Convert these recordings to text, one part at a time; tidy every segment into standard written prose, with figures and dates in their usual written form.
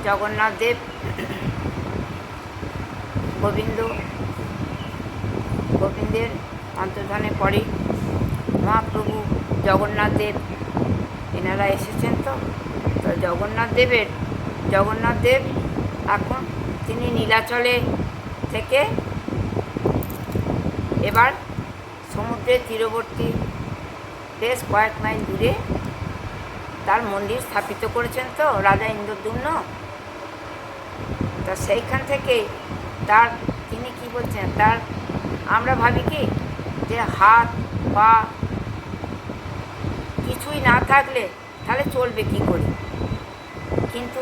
জগন্নাথ দেব গোবিন্দের অন্তর্ধানের পরে মহাপ্রভু জগন্নাথ দেব এনারা এসেছেন। তো জগন্নাথ দেব এখন তিনি নীলাচলে থেকে এবার সমুদ্রের তীরবর্তী বেশ কয়েক মাইল দূরে তার মন্দির স্থাপিত করেছেন তো রাজা ইন্দ্রদ্যুম্ন। তা সেইখান থেকে তিনি কি বলছেন, আমরা ভাবি কি যে হাত পা কিছুই না থাকলে তাহলে চলবে কি করে, কিন্তু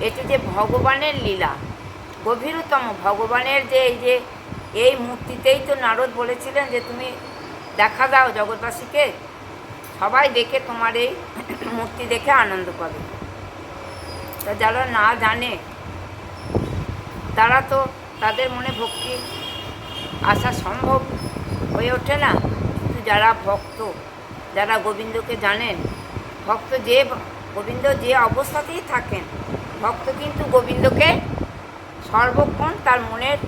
এটি যে ভগবানের লীলা, গভীরতম ভগবানের যে এই মূর্তিতেই তো নারদ বলেছিলেন যে তুমি দেখা দাও জগৎবাসীকে, সবাই দেখে তোমার এই মূর্তি দেখে আনন্দ পাবে। তা যারা না জানে তারা তো তাদের মনে ভক্তি আসা সম্ভব হয়ে ওঠে না। কিন্তু যারা ভক্ত, যারা গোবিন্দকে জানেন, গোবিন্দ যে অবস্থাতেই থাকেন, ভক্ত কিন্তু গোবিন্দকে সর্বক্ষণ তার মনের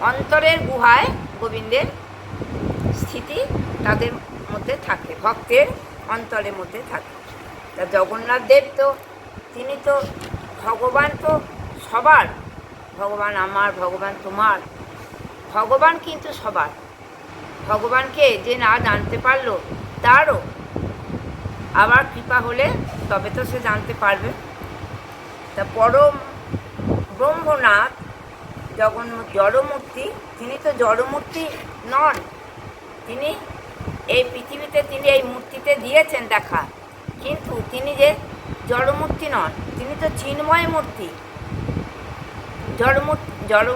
অন্তরের গুহায় গোবিন্দের স্থিতি তাদের মধ্যে থাকে, ভক্তের অন্তরের মধ্যে থাকে। তা জগন্নাথ দেব তো তিনি তো ভগবান, তো সবার ভগবান, আমার ভগবান তোমার, ভগবান কিন্তু সবার। ভগবানকে যে না জানতে পারলো তারও আবার কৃপা হলে তবে তো সে জানতে পারবে। তা পরম ব্রহ্মনাথ জড়মূর্তি, তিনি তো জড়মূর্তি নন, তিনি এই পৃথিবীতে তিনি এই মূর্তিতে দিয়েছেন দেখা, কিন্তু তিনি যে জড়মূর্তি নন, তিনি তো চিন্ময় মূর্তি। জড়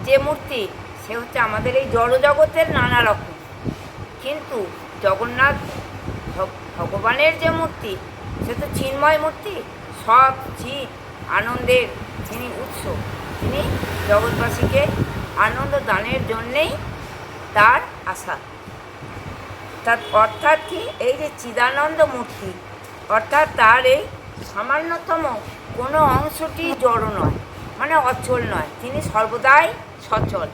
যে মূর্তি সে হচ্ছে আমাদের এই জড়জগতের নানা রকম, কিন্তু জগন্নাথ ভগবানের যে মূর্তি সে তো চিন্ময় মূর্তি, সব চিৎ আনন্দের তিনি উৎস, তিনি জগৎবাসীকে আনন্দ দানের জন্যেই তার আশা। অর্থাৎ কি, এই যে চিদানন্দ মূর্তি, অর্থাৎ তার এই সামান্যতম কোনো অংশটি জড় নয়, মানে অচল নয়, তিনি সর্বদাই সচল।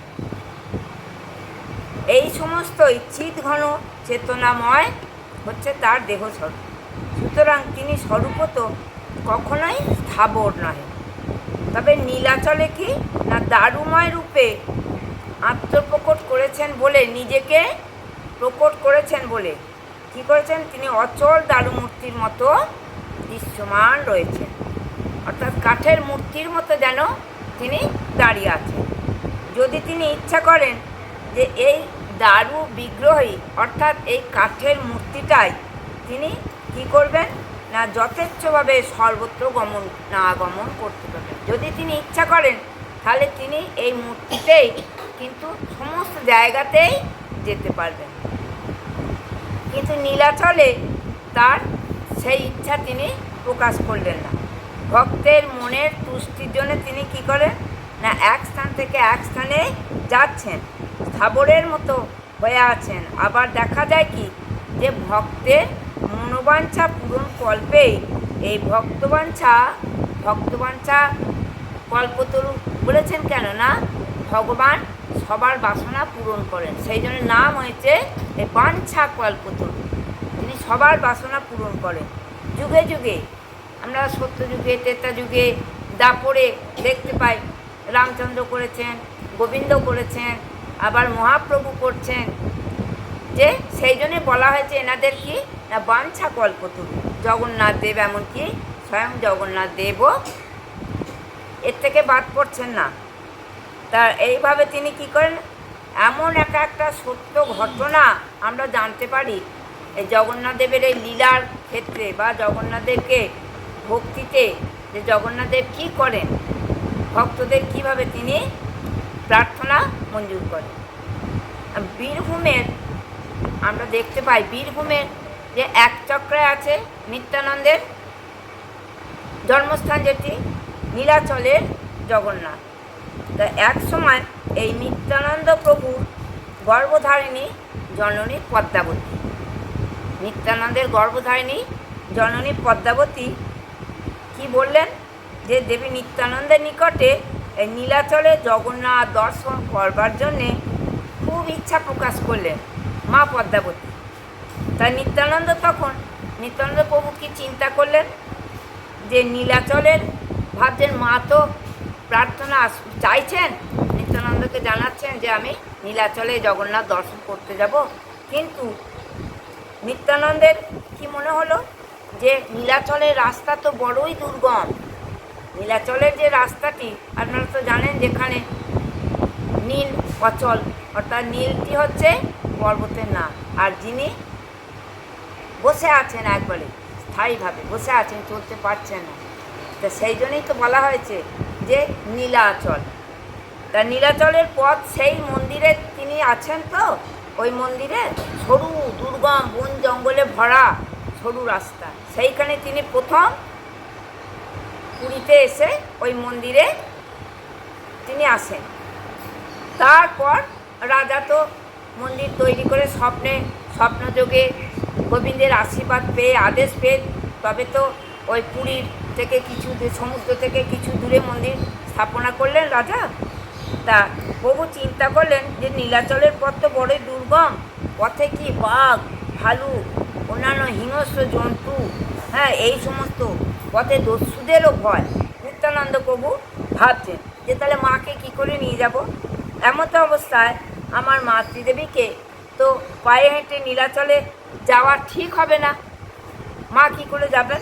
এই সমস্ত চিৎ ঘন চেতনাময় হচ্ছে তার দেহস্বরূপ। সুতরাং তিনি স্বরূপত কখনোই স্থাবর নয়। তবে নীলাচলে কি না দারুময় রূপে আত্মপ্রকট করেছেন বলে, নিজেকে প্রকট করেছেন বলে কী করেছেন, তিনি অচল দারুমূর্তির মতো দৃশ্যমান রয়েছেন, অর্থাৎ কাঠের মূর্তির মতো যেন তিনি দাঁড়িয়ে আছেন। যদি তিনি ইচ্ছা করেন যে এই দারু বিগ্রহই অর্থাৎ এই কাঠের মূর্তিটাই তিনি কি করবেন না যথেচ্ছভাবে সর্বত্র আগমন করতে পারবেন। যদি তিনি ইচ্ছা করেন তাহলে তিনি এই মূর্তিতেই কিন্তু সমস্ত জায়গাতেই যেতে পারবেন, কিন্তু নীলাচলে তার সেই ইচ্ছা তিনি প্রকাশ করলেন না। ভক্তের মনের তুষ্টির জন্য তিনি কি করেন না এক স্থান থেকে এক স্থানে যাচ্ছেন, স্থাবরের মতো হয়ে আছেন। আবার দেখা যায় কি যে ভক্তের মনোবাঞ্ছা পূরণ কল্পেই এই ভক্তবাঞ্ছা কল্পতরু বলেছেন, কেন না ভগবান সবার বাসনা পূরণ করেন, সেই জন্য নাম হয়েছে এই বাঞ্ছা কল্পতরু। তিনি সবার বাসনা পূরণ করেন যুগে যুগে। আমরা সত্যযুগে, ত্রেতা যুগে, দাপরে দেখতে পাই রামচন্দ্র করেছেন, গোবিন্দ করেছেন, আবার মহাপ্রভু করছেন, যে সেই জন্যে বলা হয়েছে এনাদের কি না বাঞ্ছা কল্পতরু। জগন্নাথ দেব এমনকি স্বয়ং জগন্নাথ দেবও এর থেকে বাদ পড়ছেন না। তার এইভাবে তিনি কি করেন, এমন একটা সত্য ঘটনা আমরা জানতে পারি এই জগন্নাথ দেবের এই লীলার ক্ষেত্রে, বা জগন্নাথ দেবকে ভক্তিতে, যে জগন্নাথ দেব কী করেন, ভক্তদের কিভাবে তিনি প্রার্থনা মঞ্জুর করেন। বীরভূমের আমরা দেখতে পাই, বীরভূমের যে এক চক্রে আছে নিত্যানন্দের জন্মস্থান, যেটি নীলাচলের জগন্নাথ। তা এক সময় এই নিত্যানন্দ প্রভুর গর্ভধারিণী জননী পদ্মাবতী, নিত্যানন্দের গর্ভধারিণী জননী পদ্মাবতী কি বললেন যে দেবী নিত্যানন্দের নিকটে এই নীলাচলে জগন্নাথ দর্শন করবার জন্যে খুব ইচ্ছা প্রকাশ করলেন মা পদ্মাবতী। তাই নিত্যানন্দ প্রভু কি চিন্তা করলেন যে নীলাচলের ভাবছেন মা তো প্রার্থনা চাইছেন, নিত্যানন্দকে জানাচ্ছেন যে আমি নীলাচলে জগন্নাথ দর্শন করতে যাব। কিন্তু নিত্যানন্দের কি মনে হলো যে নীলাচলের রাস্তা তো বড়ই দুর্গম। নীলাচলের যে রাস্তাটি আপনারা তো জানেন, যেখানে নীল অচল, অর্থাৎ নীলটি হচ্ছে পর্বতের নাম, আর যিনি বসে আছেন একবারে স্থায়ীভাবে বসে আছেন, চলতে পারছেন না, তা সেই জন্যই তো বলা হয়েছে যে নীলাচল। তা নীলাচলের পথ সেই মন্দিরে তিনি আছেন, তো ওই মন্দিরে সরু দুর্গম বন জঙ্গলে ভরা সরু রাস্তা, সেইখানে তিনি প্রথম পুরীতে এসে ওই মন্দিরে তিনি আসেন। তারপর রাজা তো মন্দির তৈরি করে স্বপ্নযোগে গোবিন্দের আশীর্বাদ পেয়ে আদেশ পেয়ে তবে তো ওই পুরীর থেকে সমুদ্র থেকে কিছু দূরে মন্দির স্থাপনা করলেন রাজা। তা প্রভু চিন্তা করলেন যে নীলাচলের পথ তো বড়ই দুর্গম, পথে কি বাঘ, ভালুক, অন্যান্য হিংস্র জন্তু, এই সমস্ত পথে দস্যুদেরও ভয়। নিত্যানন্দ প্রভু ভাবছেন যে তাহলে মাকে কি করে নিয়ে যাব, এমত অবস্থায় আমার মাতৃদেবীকে তো পায়ে হেঁটে নীলাচলে যাওয়া ঠিক হবে না, মা কি করে যাবেন?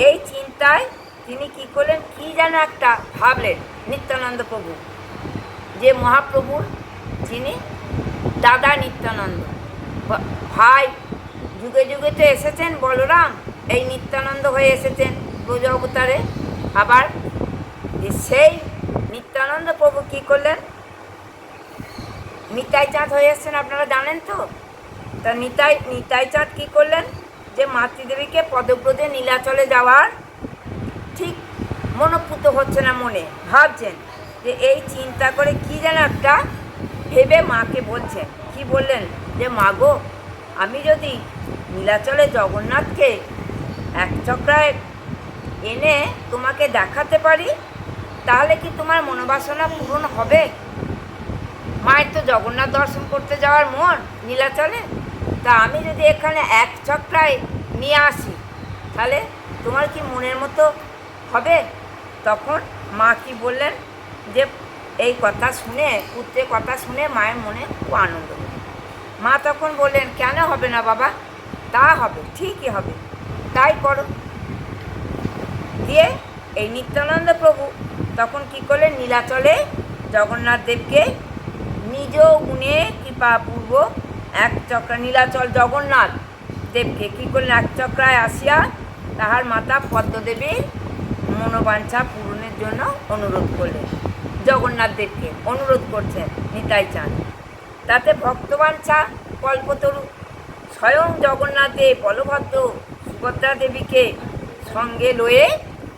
এই চিন্তায় তিনি কি করলেন, কি যেন একটা ভাবলেন নিত্যানন্দ প্রভু, যে মহাপ্রভুর যিনি দাদা নিত্যানন্দ, ভাই যুগে যুগে তো এসেছেন বলরাম, এই নিত্যানন্দ হয়ে এসেছেন ব্রজ অবতারে। আবার সেই নিত্যানন্দ প্রভু কী করলেন, নিতাই চাঁদ হয়ে এসছেন, আপনারা জানেন তো। তা নিতাই চাঁদ কী করলেন, যে মাতৃদেবীকে পদব্রজে নীলাচলে যাওয়ার ঠিক মনোপুত হচ্ছে না, মনে ভাবছেন যে এই চিন্তা করে কি যেন একটা ভেবে মাকে বলছেন, কি বললেন যে মা গো, আমি যদি নীলাচলে জগন্নাথকে এক চক্রায় এনে তোমাকে দেখাতে পারি, তাহলে কি তোমার মনোবাসনা পূরণ হবে? মায়ের তো জগন্নাথ দর্শন করতে যাওয়ার মন নীলাচলে, তা আমি যদি এখানে এক চক্রায় নিয়ে আসি, তাহলে তোমার কি মনের মতো হবে? তখন মা কি বললেন, যে এই কথা শুনে, পুত্রের কথা শুনে মায়ের মনে খুব আনন্দ হল। মা তখন বললেন, কেন হবে না বাবা, তা হবে, ঠিকই হবে, তাই করো। দিয়ে এই নিত্যানন্দ প্রভু তখন কি করলেন, নীলাচলে জগন্নাথ দেবকে নিজ গুণে কৃপাপূর্বক এক চক্রা নীলাচল জগন্নাথ দেবকে কী করলেন, এক চক্রায় আসিয়া তাহার মাতা পদ্মদেবীর মনোবাঞ্ছা পূরণের জন্য অনুরোধ করলেন। জগন্নাথ দেবকে অনুরোধ করছেন নিতাই চাঁদ, তাতে ভক্তবাঞ্ছা কল্পতরু স্বয়ং জগন্নাথ দেব বলভদ্র সুভদ্রা দেবীকে সঙ্গে লয়ে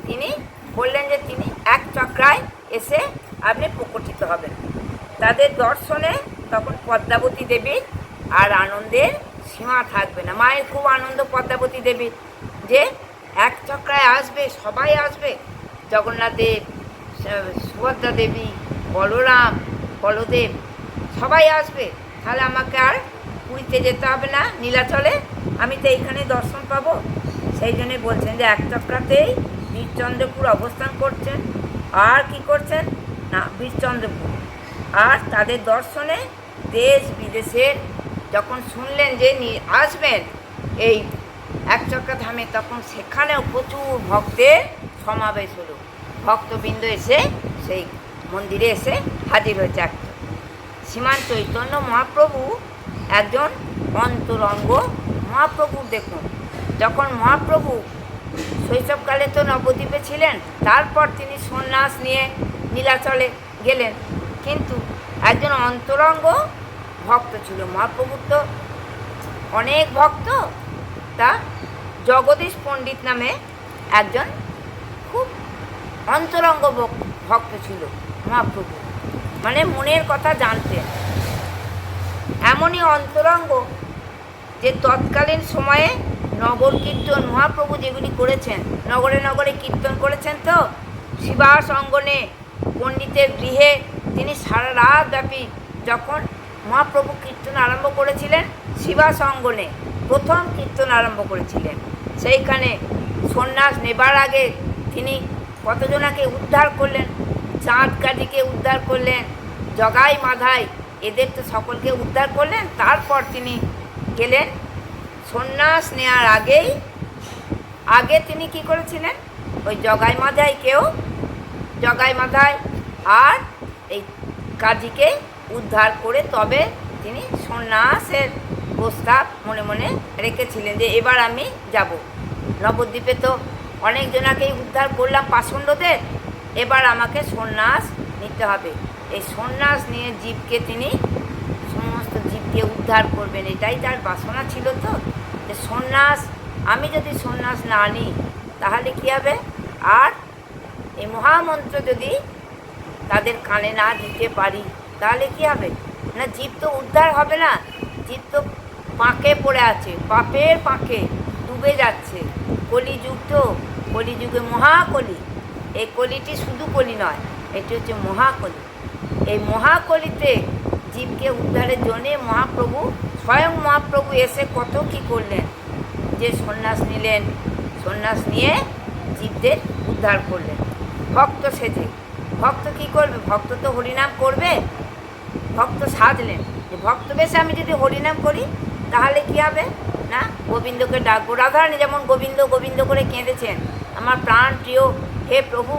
তিনি বললেন যে তিনি এক চক্রায় এসে আপনি প্রকটিত হবেন। তাদের দর্শনে তখন পদ্মাবতী দেবীর আর আনন্দের সীমা থাকবে না। মায়ের খুব আনন্দ পদ্মাবতী দেবীর, যে এক চক্রায় আসবে, সবাই আসবে, জগন্নাথ দেব, সুভদ্রা দেবী, বলরাম, বলদেব সবাই আসবে, তাহলে আমাকে আর পুরীতে যেতে হবে না নীলাচলে, আমি তো এইখানে দর্শন পাবো। সেই জন্যে বলছেন যে এক চক্রাতেই বীরচন্দ্রপুর অবস্থান করছেন, আর কি করছেন না বীরচন্দ্রপুর, আর তাদের দর্শনে দেশ বিদেশের যখন শুনলেন যে আসবেন এই একচক্রা ধামে, তখন সেখানেও প্রচুর ভক্তের সমাবেশ হলো। ভক্তবৃন্দ এসে সেই মন্দিরে এসে হাজির হয়েছে। শ্রীমান চৈতন্য মহাপ্রভু একজন অন্তরঙ্গ মহাপ্রভু। দেখুন, যখন মহাপ্রভু শৈশবকালে তো নবদ্বীপে ছিলেন, তারপর তিনি সন্ন্যাস নিয়ে নীলাচলে গেলেন, কিন্তু একজন অন্তরঙ্গ ভক্ত ছিল মহাপ্রভুর। তো অনেক ভক্ত, তা জগদীশ পণ্ডিত নামে একজন খুব অন্তরঙ্গ ভক্ত ছিল মহাপ্রভু, মানে মনের কথা জানতেন। এমনই অন্তরঙ্গ যে তৎকালীন সময়ে নগর কীর্তন মহাপ্রভু যেগুলি করেছেন, নগরে নগরে কীর্তন করেছেন তো, শিবাস অঙ্গনে পণ্ডিতের গৃহে তিনি সারা রাত ব্যাপী যখন মহাপ্রভু কীর্তন আরম্ভ করেছিলেন, শিবাস অঙ্গনে প্রথম কীর্তন আরম্ভ করেছিলেন। সেইখানে সন্ন্যাস নেবার আগে তিনি কতজনাকে উদ্ধার করলেন, চাঁদ কাঠিকে উদ্ধার করলেন, জগাই মাধাই এদের তো সকলকে উদ্ধার করলেন। তারপর তিনি গেলেন সন্ন্যাস নেওয়ার আগে তিনি কি করেছিলেন, ওই জগাই মাধাই আর এই কাজীকে উদ্ধার করে তবে তিনি সন্ন্যাসের প্রস্তাব মনে মনে রেখেছিলেন যে এবার আমি যাব। নবদ্বীপে তো অনেকজনাকেই উদ্ধার করলাম পাষণ্ডদের, এবার আমাকে সন্ন্যাস নিতে হবে। এই সন্ন্যাস নিয়ে জীবকে তিনি সমস্ত জীবকে উদ্ধার করবেন, এটাই তার বাসনা ছিল। তো যে সন্ন্যাস, আমি যদি সন্ন্যাস না নিই তাহলে কী হবে, আর এই মহামন্ত্র যদি তাদের কানে না দিতে পারি তাহলে কী হবে না, জীব তো উদ্ধার হবে না, জীব তো পাঁকে পড়ে আছে, পাপের পাঁকে ডুবে যাচ্ছে। কলিযুগ তো, কলিযুগে মহাকলি, এই কলিটি শুধু কলি নয়, এটি হচ্ছে মহাকলি। এই মহাকলিতে জীবকে উদ্ধারের জন্যে স্বয়ং মহাপ্রভু এসে কত কী করলেন, যে সন্ন্যাস নিলেন, সন্ন্যাস নিয়ে জীবদের উদ্ধার করলেন। ভক্ত সেজে, ভক্ত কী করবে, ভক্ত তো হরিনাম করবে, ভক্ত সাজলেন যে ভক্ত বেশে আমি যদি হরিনাম করি তাহলে কী হবে না, গোবিন্দকে ডাকবো। রাধারানী যেমন গোবিন্দ গোবিন্দ করে কেঁদেছেন, আমার প্রাণ প্রিয় হে প্রভু,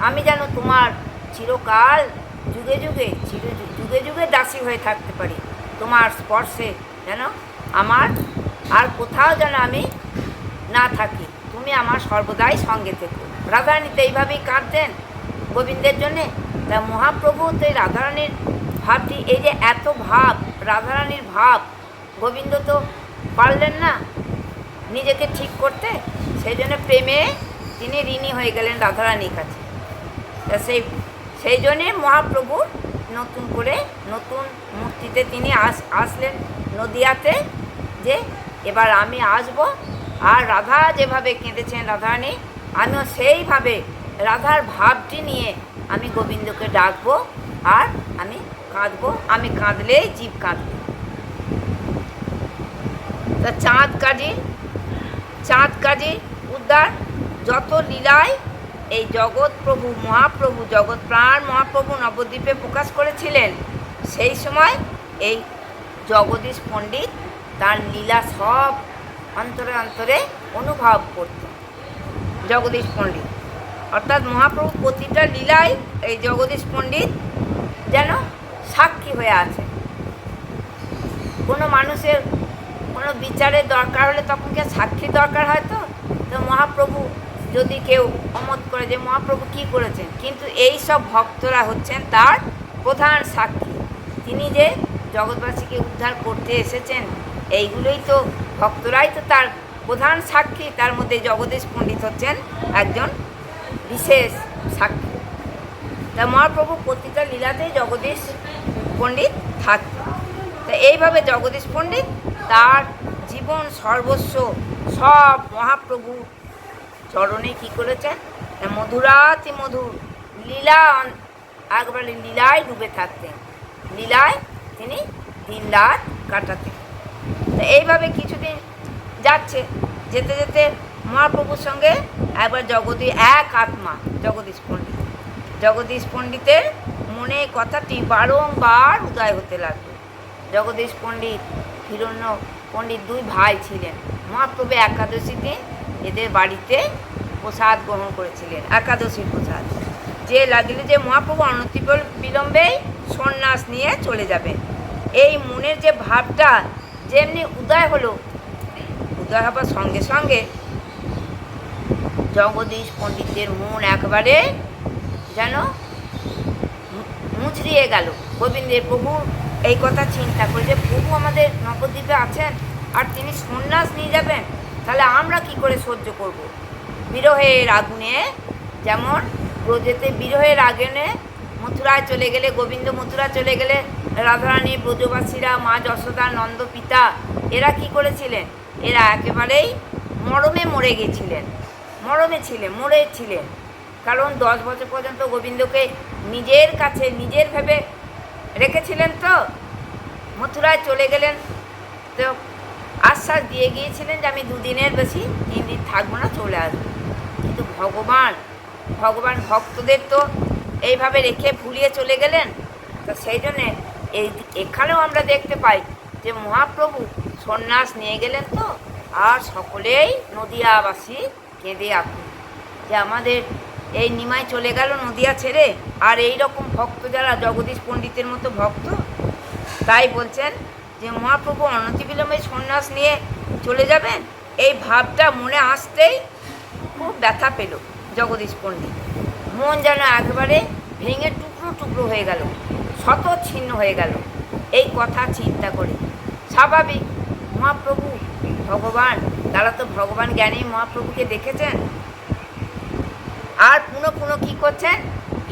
আমি যেন তোমার চিরকাল যুগে যুগে দাসী হয়ে থাকতে পারি, তোমার স্পর্শে যেন আমার আর কোথাও যেন আমি না থাকি, তুমি আমার সর্বদাই সঙ্গে থেকো। রাধারানী তো এইভাবেই কাঁদতেন গোবিন্দের জন্যে। তা মহাপ্রভু তো এই রাধারানীর ভাবটি, এই যে এত ভাব, রাধারানীর ভাব, গোবিন্দ তো পারলেন না নিজেকে ঠিক করতে, সেই জন্য প্রেমে তিনি ঋণী হয়ে গেলেন রাধারানীর কাছে। তা সেই জন্যে মহাপ্রভু নতুন মূর্তিতে তিনি আসলেন নদিয়াতে, যে এবার আমি আসব, আর রাধা যেভাবে কেঁদেছেন রাধারানী, আমিও সেইভাবে রাধার ভাবটি নিয়ে আমি গোবিন্দকে ডাকবো, আর আমি কাঁদবো, আমি কাঁদলেই জীব কাঁদবে। তা চাঁদ কাজী উদ্ধার যত লীলায় এই জগৎ প্রাণ মহাপ্রভু নবদ্বীপে প্রকাশ করেছিলেন, সেই সময় এই জগদীশ পণ্ডিত তার লীলা সব অন্তরে অন্তরে অনুভব করতেন। জগদীশ পণ্ডিত অর্থাৎ মহাপ্রভু প্রতিটা লীলায় এই জগদীশ পণ্ডিত যেন সাক্ষী হয়ে আছে। কোনো মানুষের কোনো বিচারের দরকার হলে তখন কি সাক্ষী দরকার হয়? তো মহাপ্রভু যদি কেউ অমত করে যে মহাপ্রভু কী করেছেন, কিন্তু এই সব ভক্তরা হচ্ছেন তার প্রধান সাক্ষী। তিনি যে জগৎবাসীকে উদ্ধার করতে এসেছেন, এইগুলোই তো ভক্তরাই তো তার প্রধান সাক্ষী। তার মধ্যে জগদীশ পণ্ডিত হচ্ছেন একজন বিশেষ সাক্ষী। তা মহাপ্রভু প্রতিটা লীলাতেই জগদীশ পণ্ডিত থাকতেন। তা এইভাবে জগদীশ পণ্ডিত তার জীবন সর্বস্ব সব মহাপ্রভু চরণে কী করেছেন, মধুরাতি মধুর লীলা, একবারে লীলায় ডুবে থাকতেন, লীলায় তিনি দিন রাত কাটাতেন। তো এইভাবে কিছুদিন যাচ্ছে, যেতে যেতে মহাপ্রভুর সঙ্গে একবার এক আত্মা জগদীশ পণ্ডিতের মনে কথাটি বারংবার উদয় হতে লাগলো। জগদীশ পণ্ডিত, হিরণ্য পণ্ডিত দুই ভাই ছিলেন। মহাপ্রভু একাদশীতে এদের বাড়িতে প্রসাদ গ্রহণ করেছিলেন, একাদশীর প্রসাদ। যে লাগলে যে মহাপ্রভু অনতিবিলম্বেই সন্ন্যাস নিয়ে চলে যাবেন, এই মনের যে ভাবটা যেমনি উদয় হলো, উদয় হবার সঙ্গে সঙ্গে জগদীশ পণ্ডিতের মন একবারে যেন মুচড়িয়ে গেল। গোবিন্দের প্রভু এই কথা চিন্তা করে যে প্রভু আমাদের নবদ্বীপে আছেন আর তিনি সন্ন্যাস নিয়ে যাবেন, তাহলে আমরা কি করে সহ্য করব? বিরহের আগুনে, যেমন ব্রজেতে বিরহের আগুনে মথুরায় চলে গেলে, গোবিন্দ মথুরা চলে গেলে রাধারানী, ব্রজবাসীরা, মা যশোদা, নন্দ পিতা, এরা কি করেছিলেন? এরা একেবারেই মরমে মরে গেছিলেন, মরেছিলেন। কারণ 10 বছর পর্যন্ত গোবিন্দকে নিজের কাছে নিজের ভেবে রেখেছিলেন, তো মথুরায় চলে গেলেন, তো আশ্বাস দিয়ে গিয়েছিলেন যে আমি 2 দিনের বেশি 3 দিন থাকবো না, চলে আসবো। কিন্তু ভগবান ভক্তদের তো এইভাবে রেখে ভুলিয়ে চলে গেলেন। তো সেই জন্যে এখানেও আমরা দেখতে পাই যে মহাপ্রভু সন্ন্যাস নিয়ে গেলেন, তো আর সকলেই নদিয়াবাসী কেঁদে আকুল যে আমাদের এই নিমাই চলে গেল নদিয়া ছেড়ে, আর এই রকম ভক্ত যারা জগদীশ পণ্ডিতের মতো ভক্ত, তাই বলছেন যে মহাপ্রভু অনতিবিলম্বে সন্ন্যাস নিয়ে চলে যাবেন। এই ভাবটা মনে আসতেই খুব ব্যথা পেল জগদীশ পণ্ডিত, মন যেন একবারে ভেঙে টুকরো টুকরো হয়ে গেল, শত ছিন্ন হয়ে গেল এই কথা চিন্তা করে। স্বাভাবিক, মহাপ্রভু ভগবান, তারা তো ভগবান জ্ঞানী মহাপ্রভুকে দেখেছেন, আর পুনঃ পুনঃ কী করছেন,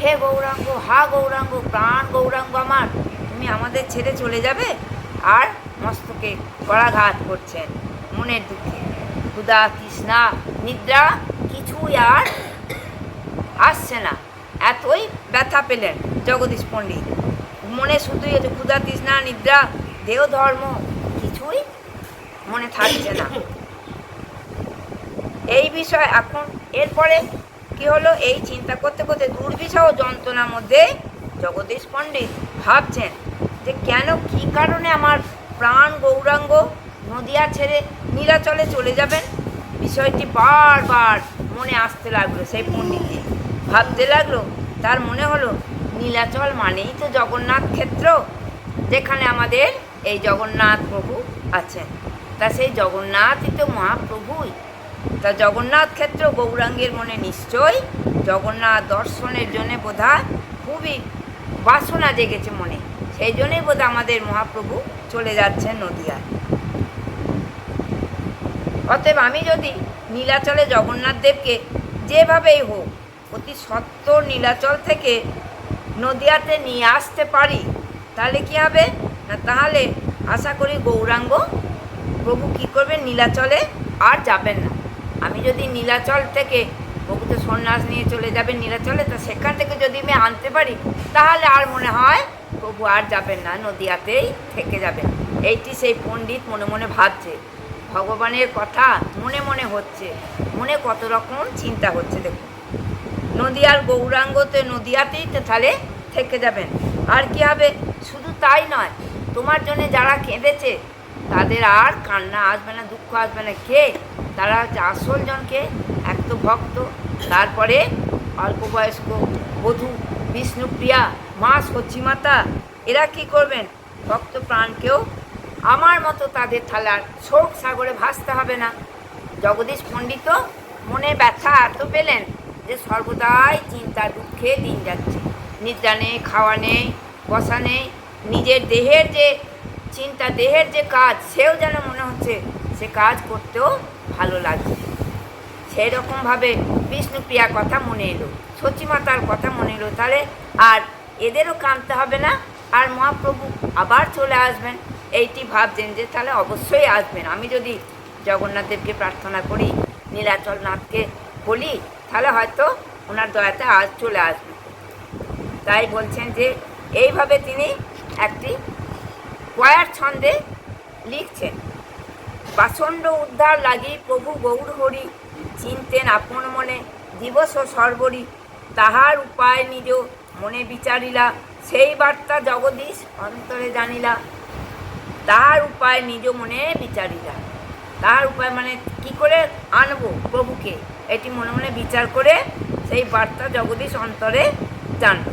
হে গৌরাঙ্গ, হা গৌরাঙ্গ, প্রাণ গৌরাঙ্গ আমার, তুমি আমাদের ছেড়ে চলে যাবে, আর মস্তকে করাঘাত করছেন মনের দুঃখে। ক্ষুধা তৃষ্ণা নিদ্রা কিছুই আর আসছে না, এতই ব্যথা পেলেন জগদীশ পণ্ডিত। মনে শুধুই হচ্ছে ক্ষুধা তৃষ্ণা নিদ্রা, দেহ ধর্ম কিছুই মনে থাকছে না। এই বিষয় এখন এরপরে কি হলো, এই চিন্তা করতে করতে দুর্বিষহ যন্ত্রণার মধ্যে জগদীশ পণ্ডিত ভাবছেন যে কেন, কী কারণে আমার প্রাণ গৌরাঙ্গ নদিয়া ছেড়ে নীলাচলে চলে যাবেন। বিষয়টি বারবার মনে আসতে লাগলো, সেই পণ্ডিতজি ভাবতে লাগলো। তার মনে হলো নীলাচল মানেই তো জগন্নাথ ক্ষেত্র, যেখানে আমাদের এই জগন্নাথ প্রভু আছেন, তা সেই জগন্নাথই তো মহাপ্রভুই। তা জগন্নাথ ক্ষেত্র গৌরাঙ্গের মনে নিশ্চয়ই জগন্নাথ দর্শনের জন্য বোধহয় খুবই বাসনা জেগেছে মনে, সেই জন্যই বোধহয় আমাদের মহাপ্রভু চলে যাচ্ছেন নদিয়ায়। অতএব আমি যদি নীলাচলে জগন্নাথ দেবকে যেভাবেই হোক অতি সত্বর নীলাচল থেকে নদিয়াতে নিয়ে আসতে পারি, তাহলে কী হবে না, তাহলে আশা করি গৌরাঙ্গ প্রভু কী করবেন, নীলাচলে আর যাবেন না। আমি যদি নীলাচল থেকে, প্রভু তো সন্ন্যাস নিয়ে চলে যাবেন নীলাচলে, তো সেখান থেকে যদি আমি আনতে পারি, তাহলে আর মনে হয় প্রভু আর যাবেন না, নদিয়াতেই থেকে যাবেন। এইটি সেই পণ্ডিত মনে মনে ভাবছে, ভগবানের কথা মনে মনে হচ্ছে, মনে কত রকম চিন্তা হচ্ছে। দেখুন, নদিয়ার গৌরাঙ্গ তো নদিয়াতেই তো তাহলে থেকে যাবেন, আর কি হবে। শুধু তাই নয়, তোমার জন্য যারা কেঁদেছে তাদের আর কান্না আসবে না, দুঃখ আসবে না। কে তারা? আসল জনকে, এক তো ভক্ত, তারপরে অল্প বয়স্ক বধূ বিষ্ণুপ্রিয়া মা সচিমাতা, এরা কি করবেন, ভক্ত প্রাণকেও আমার মতো তাদের থালার শোক সাগরে ভাসতে হবে না। জগদীশ পণ্ডিত মনে ব্যথা এত পেলেন যে সর্বদাই চিন্তা দুঃখে দিন যাচ্ছে, নিদ্রা নেই, খাওয়া নেই, বসা নেই, নিজের দেহের যে চিন্তা, দেহের যে কাজ, সেও যেন মনে হচ্ছে সে কাজ করতেও ভালো লাগছে। সেই রকমভাবে বিষ্ণুপ্রিয়ার কথা মনে এলো, সচিমাতার কথা মনে এলো, তাহলে আর এদেরও কাঁদতে হবে না, আর মহাপ্রভু আবার চলে আসবেন। এইটি ভাবছেন যে তাহলে অবশ্যই আসবেন, আমি যদি জগন্নাথ দেবকে প্রার্থনা করি, নীলাচলনাথকে বলি, তাহলে হয়তো ওনার দয়াতে আজ চলে আসবেন। তাই বলছেন যে এইভাবে তিনি একটি পয়ার ছন্দে লিখছেন, পাষণ্ড উদ্ধার লাগি প্রভু গৌর হরি, চিনতেন আপন মনে দিবস সর্বরি, তাহার উপায় নিজ মনে বিচারিলা, সেই বার্তা জগদীশ অন্তরে জানিলা। তাহার উপায় নিজ মনে বিচারিলা, তাহার উপায় মানে কি করে আনবো প্রভুকে, এটি মনে মনে বিচার করে সেই বার্তা জগদীশ অন্তরে জানল।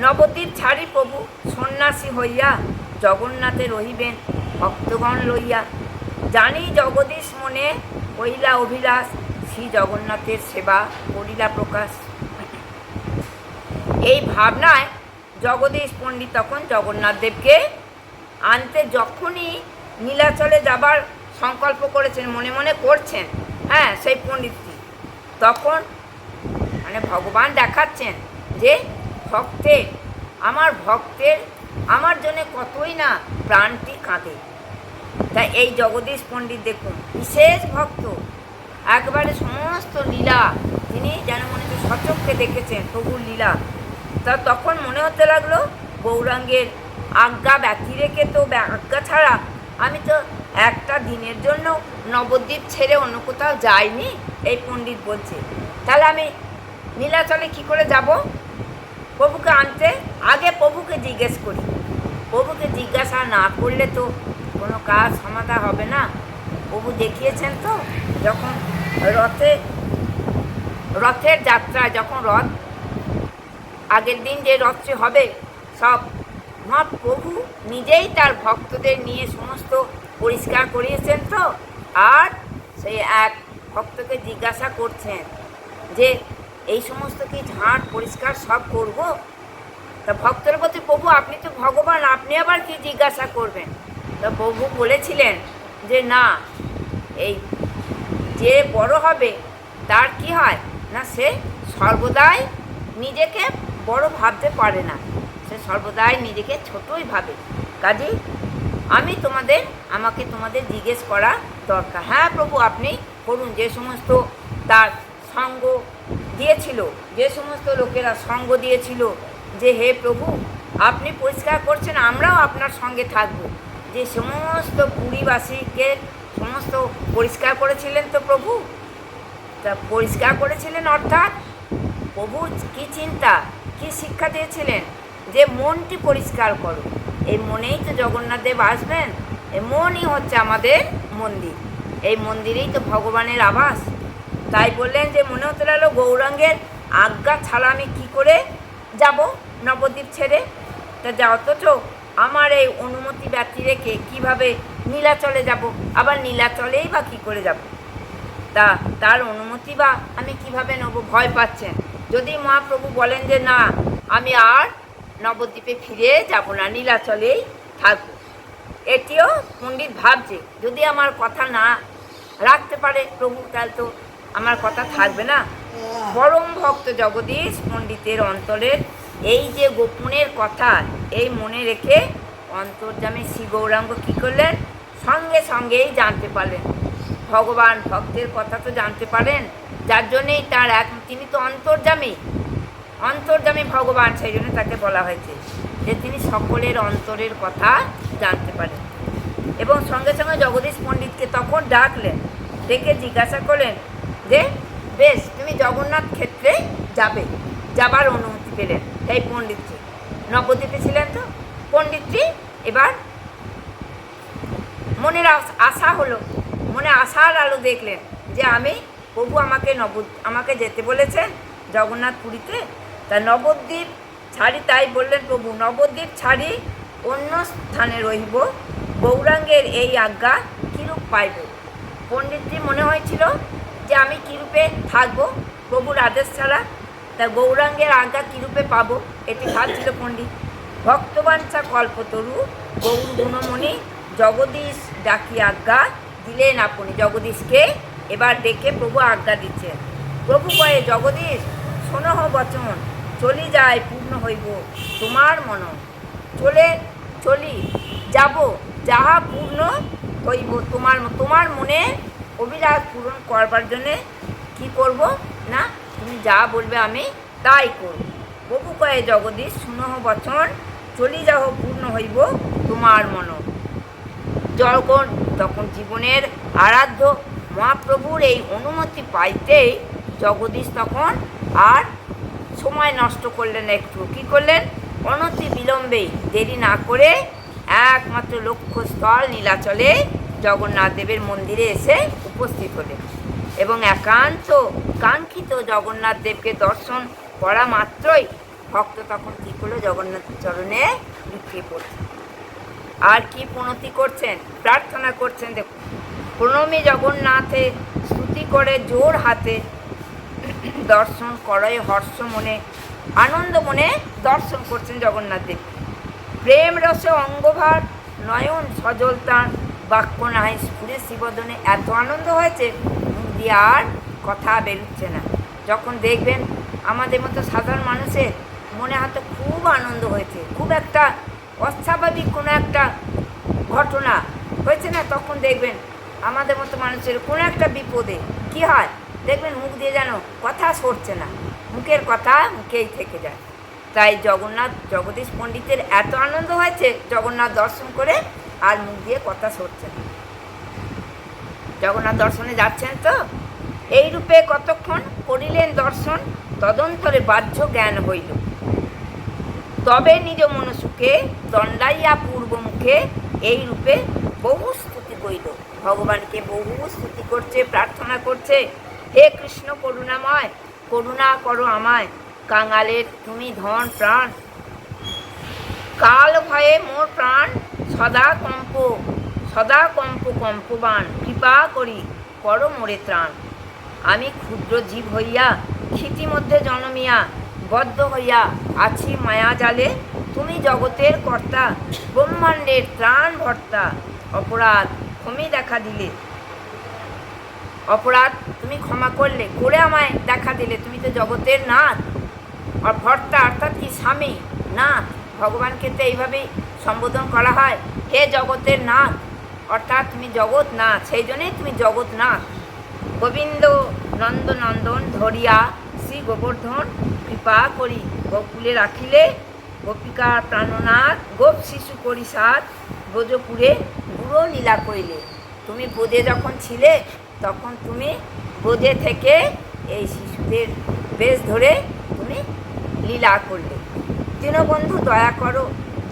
নবদ্বীপ ছাড়ি প্রভু সন্ন্যাসী হইয়া জগন্নাথে রহিবেন ভক্তগণ লইয়া, জানি জগদীশ মনে হইলা অভিলাষ, শ্রী জগন্নাথের সেবা করিলা প্রকাশ। এই ভাবনায় জগদীশ পণ্ডিত তখন জগন্নাথ দেবকে আনতে যখনই নীলাচলে যাবার সংকল্প করেছেন, মনে মনে করছেন, হ্যাঁ সেই পণ্ডিতটি, তখন মানে ভগবান দেখাচ্ছেন যে ভক্তের, আমার জন্য কতই না প্রাণটি কাঁদে। তাই এই জগদীশ পণ্ডিত দেখুন বিশেষ ভক্ত, একবারে সমস্ত লীলা তিনি যেন মনে হচ্ছে সচক্ষে দেখেছেন প্রভুর লীলা। তা তখন মনে হতে লাগলো গৌরাঙ্গের আজ্ঞা ব্যতি রেখে তো আজ্ঞা ছাড়া আমি তো একটা দিনের জন্য নবদ্বীপ ছেড়ে অন্য কোথাও যাইনি। এই পণ্ডিত বলছে, তাহলে আমি নীলাচলে কি করে যাব? প্রভুকে আনতে আগে প্রভুকে জিজ্ঞেস করি। প্রভুকে জিজ্ঞাসা না করলে তো কোনো কাজ সমাধান হবে না। প্রভু দেখিয়েছেন তো, যখন রথের যাত্রায়, যখন রথ আগের দিন যে রথটি হবে, সব মহাপ্রভু নিজেই তার ভক্তদের নিয়ে সমস্ত পরিষ্কার করিয়েছেন তো। আর সেই এক ভক্তকে জিজ্ঞাসা করছেন যে এই সমস্ত কি ঝাঁট পরিষ্কার সব করব? তা ভক্তের প্রতি, প্রভু আপনি তো ভগবান, আপনি আবার কি জিজ্ঞাসা করবেন? তা প্রভু বলেছিলেন যে না, এই যে বড় হবে তার কি হয় না, সে সর্বদাই নিজেকে বড় ভাবতে পারে না, সে সর্বদাই নিজেকে ছোটই ভাবে। কাজেই আমাকে তোমাদের জিজ্ঞেস করা দরকার। হ্যাঁ প্রভু আপনি করুন। যে সমস্ত তার সঙ্গ দিয়েছিল, যে সমস্ত লোকেরা সঙ্গ দিয়েছিল যে হে প্রভু আপনি পরিষ্কার করছেন, আমরাও আপনার সঙ্গে থাকব, যে সমস্ত পুরীবাসীকে সমস্ত পরিষ্কার করেছিলেন তো প্রভু। তা পরিষ্কার করেছিলেন অর্থাৎ প্রভুর কী চিন্তা, কী শিক্ষা দিয়েছিলেন যে মনটি পরিষ্কার করো। এই মনেই তো জগন্নাথ দেব আসবেন। এই মনই হচ্ছে আমাদের মন্দির, এই মন্দিরেই তো ভগবানের আবাস। তাই বললেন যে মনে হতে লাগলো গৌরাঙ্গের আজ্ঞা ছাড়া আমি কী করে যাব নবদ্বীপ ছেড়ে? তা যা, অথচ আমার এই অনুমতি ব্যতি রেখে কীভাবে নীলাচলে যাব? আবার নীলাচলেই বা কী করে যাব? তা তার অনুমতি বা আমি কিভাবে নেব? ভয় পাচ্ছেন। যদি মহাপ্রভু বলেন যে না আমি আর নবদ্বীপে ফিরে যাব না, নীলাচলেই থাকবো, এটিও পণ্ডিত ভাবছে যদি আমার কথা না রাখতে পারে প্রভু, তাহলে তো আমার কথা থাকবে না। পরম ভক্ত জগদীশ পণ্ডিতের অন্তরের এই যে গোপনের কথা, এই মনে রেখে অন্তর্যামী শ্রী গৌরাঙ্গ কী করলেন, সঙ্গে সঙ্গেই জানতে পারলেন। ভগবান ভক্তের কথা তো জানতে পারেন, যার জন্যেই তার তিনি তো অন্তর্যামী ভগবান, সেই জন্য তাকে বলা হয়েছে যে তিনি সকলের অন্তরের কথা জানতে পারেন। এবং সঙ্গে সঙ্গে জগদীশ পণ্ডিতকে তখন ডাকলেন, ডেকে জিজ্ঞাসা করলেন যে বেশ তুমি জগন্নাথ ক্ষেত্রে যাবার অনুমতি পেলেন। এই পণ্ডিতজি নবদ্বীপে ছিলেন তো, পণ্ডিতজি এবার মনের আশা হলো, মনে আশার আলো দেখলেন যে আমি প্রভু আমাকে যেতে বলেছেন জগন্নাথ পুরীতে, তা নবদ্বীপ ছাড়ি। তাই বললেন প্রভু নবদ্বীপ ছাড়ি অন্য স্থানে রহিব, গৌরাঙ্গের এই আজ্ঞা কীরূপ পাইব? পণ্ডিতজি মনে হয়েছিল যে আমি কীরূপে থাকবো প্রভুর আদেশ ছাড়া, তা গৌরাঙ্গের আজ্ঞা কীরূপে পাবো এটি ভাবছিল পণ্ডিত। ভক্তবাঞ্ছা কল্পতরু গৌর গুণমণি জগদীশ ডাকি আজ্ঞা দিলেন আপনি। জগদীশকে এবার ডেকে প্রভু আজ্ঞা দিচ্ছেন। প্রভু কয়ে জগদীশ শোনহ বচন, চলি যায় পূর্ণ হইব তোমার মন। চলি যাব যাহা পূর্ণ হইব তোমার মনে অভিলাষ পূরণ করবার জন্যে কী করব না, তুমি যা বলবে আমি তাই করব। প্রভু কয়ে জগদীশ শুনহ বচন, চলি যাহ পূর্ণ হইব তোমার মন। তখন জীবনের আরাধ্য মহাপ্রভুর এই অনুমতি পাইতেই জগদীশ তখন আর সময় নষ্ট করলেন একটু। কী করলেন? অনতি বিলম্বেই দেরি না করে একমাত্র লক্ষ্যস্থল নীলাচলে জগন্নাথ দেবের মন্দিরে এসে উপস্থিত হলেন এবং একান্ত কাঙ্ক্ষিত জগন্নাথ দেবকে দর্শন করা মাত্রই ভক্ত তখন কী করলো, জগন্নাথ চরণে লুটিয়ে পড়ছে। আর কি প্রণতি করছেন, প্রার্থনা করছেন, দেখুন প্রণমী জগন্নাথে স্তুতি করে জোর হাতে দর্শন করে হর্ষ মনে, আনন্দ মনে দর্শন করছেন জগন্নাথ দেব। প্রেম রসে অঙ্গভার নয়ন সজল তাঁর, বাক্য নাহি স্ফুরে শিবদনে। এত আনন্দ হয়েছে মুখ দিয়ে আর কথা বেরোচ্ছে না। যখন দেখবেন আমাদের মতো সাধারণ মানুষের মনে হয়তো খুব আনন্দ হয়েছে, খুব একটা অস্বাভাবিক কোনো একটা ঘটনা হয়েছে না, তখন দেখবেন আমাদের মতো মানুষের কোনো একটা বিপদে কী কি হয় দেখবেন মুখ দিয়ে যেন কথা সরছে না, মুখের কথা মুখেই থেকে যায়। তাই জগদীশ পণ্ডিতের এত আনন্দ হয়েছে জগন্নাথ দর্শন করে, আর মুখ দিয়ে কথা সরছে না। জগন্নাথ দর্শনে যাচ্ছেন তো, এই রূপে কতক্ষণ করিলেন দর্শন, তদন্তরে বাহ্য জ্ঞান হইল। তবে নিজ মনসুখে দণ্ডাইয়া পূর্ব মুখে এই রূপে বহু স্তুতি কইল। ভগবানকে বহু স্তুতি করছে, প্রার্থনা করছে, হে কৃষ্ণ করুণাময়, করুণা করো আমায়, কাঙালের তুমি ধন প্রাণ, কাল ভয়ে মোর প্রাণ সদা কম্প কম্পবান, কৃপা করি করো মোরে ত্রাণ। আমি ক্ষুদ্র জীব হইয়া ক্ষিতি মধ্যে জন্মিয়া বদ্ধ হইয়া আছি মায়া জালে, তুমি জগতের কর্তা ব্রহ্মাণ্ডের ত্রাণ ভর্তা, অপরাধ ক্ষমে দেখা দিলে, অপরাধ তুমি ক্ষমা করলে, করে আমায় দেখা দিলে। তুমি তো জগতের নাথ, আর ভর্তা অর্থাৎ কি স্বামী, নাথ। ভগবানকে তো এইভাবেই সম্বোধন করা হয়, হে জগতের নাথ, অর্থাৎ তুমি জগৎনাথ, সেই জন্যই তুমি জগৎনাথ। গোবিন্দ নন্দনন্দন ধরিয়া শ্রী গোবর্ধন কৃপা করি, গোকুলে রাখিলে গোপিকার প্রাণনাথ, গোপ শিশু করি সাথ, ব্রজপুরে বুড়ো লীলা করিলে। তুমি ব্রজে যখন ছিলে তখন তুমি ব্রজে থেকে এই শিশুদের বেশ ধরে তুমি লীলা করলে। দীনবন্ধু দয়া করো,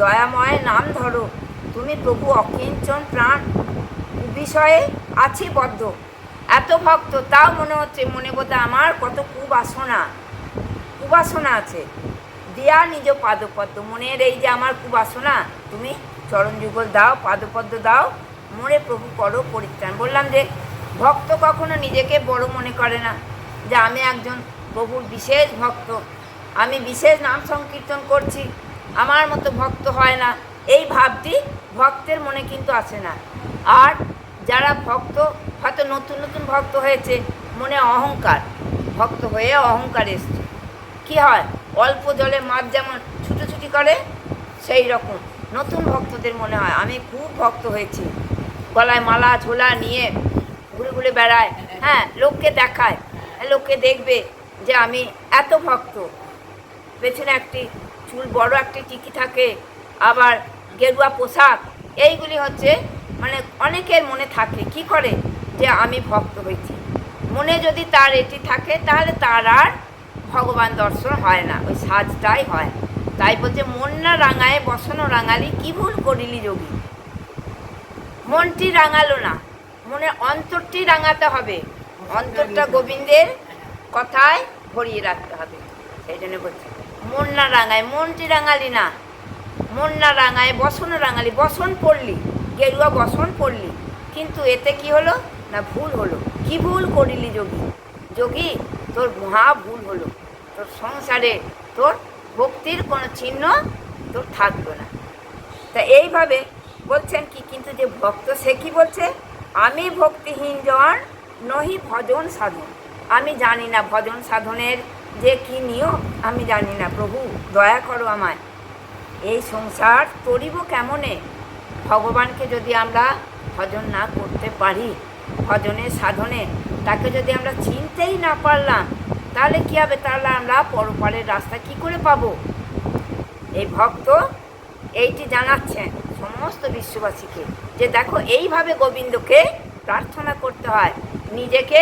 দয়াময় নাম ধরো, তুমি প্রভু অকিঞ্চন প্রাণ, বিষয়ে আছি বদ্ধ। এত ভক্ত, তাও মনে হচ্ছে মনে বোধহয় আমার কত কুবাসনা আছে। দিয়া নিজ পাদপদ্ম, মনের এই যে আমার কুবাসনা, তুমি চরণ যুগল দাও, পাদপদ্ম দাও, মোরে প্রভু করো পরিত্রাণ। বললাম যে ভক্ত কখনো নিজেকে বড় মনে করে না, যে আমি একজন প্রভুর বিশেষ ভক্ত, আমি বিশেষ নাম সংকীর্তন করছি, আমার মতো ভক্ত হয় না, এই ভাবটি ভক্তের মনে কিন্তু আসে না। আর যারা ভক্ত হয়তো নতুন নতুন ভক্ত হয়েছে, মনে অহংকার, ভক্ত হয়ে অহংকার এসছে, কী হয় অল্প জলে মাছ যেমন ছুটোছুটি করে, সেই রকম নতুন ভক্তদের মনে হয় আমি খুব ভক্ত হয়েছি, গলায় মালা ঝোলা নিয়ে ঘুরে ঘুরে বেড়ায়, হ্যাঁ লোককে দেখায়, লোককে দেখবে যে আমি এত ভক্ত। পেছনে একটি চুল বড় একটি টিকি থাকে, আবার গেরুয়া পোশাক, এইগুলি হচ্ছে মানে অনেকের মনে থাকে, কি করে যে আমি ভক্ত হয়েছি। মনে যদি তার এটি থাকে তাহলে তার আর ভগবান দর্শন হয় না, ওই সাজটাই হয়। তাই বলছে মন না রাঙায় বসন রাঙালি, কি ভুল করিলি যোগী। মনটি রাঙালো না, মনে অন্তরটি রাঙাতে হবে, অন্তরটা গোবিন্দের কথায় ভরিয়ে রাখতে হবে। সেই জন্য বলছি মন না রাঙায়, মনটি রাঙালি না, মন না রাঙায় বসন রাঙালি, বসন পড়লি, গেরুয়া বসন পড়লি, কিন্তু এতে কি হলো না ভুল হলো। কি ভুল করিলি যোগী, যোগী তোর মহা ভুল হলো, তোর সংসারে তোর ভক্তির কোনো চিহ্ন তোর থাকলো না। তা এইভাবে বলছেন কি, কিন্তু যে ভক্ত সে কি বলছে, আমি ভক্তিহীন জন নহি ভজন সাধন, আমি জানি না ভজন সাধনের যে কি নিয়ম, আমি জানি না, প্রভু দয়া করো আমায়, এই সংসার তরিব কেমনে। ভগবানকে যদি আমরা ভজন না করতে পারি, ভজনের সাধনে তাকে যদি আমরা চিনতেই না পারলাম, তাহলে কী হবে, তাহলে আমরা পরপারের রাস্তা কি করে পাবো। এই ভক্ত এইটি জানাচ্ছেন সমস্ত বিশ্ববাসীকে, যে দেখো এইভাবে গোবিন্দকে প্রার্থনা করতে হয়, নিজেকে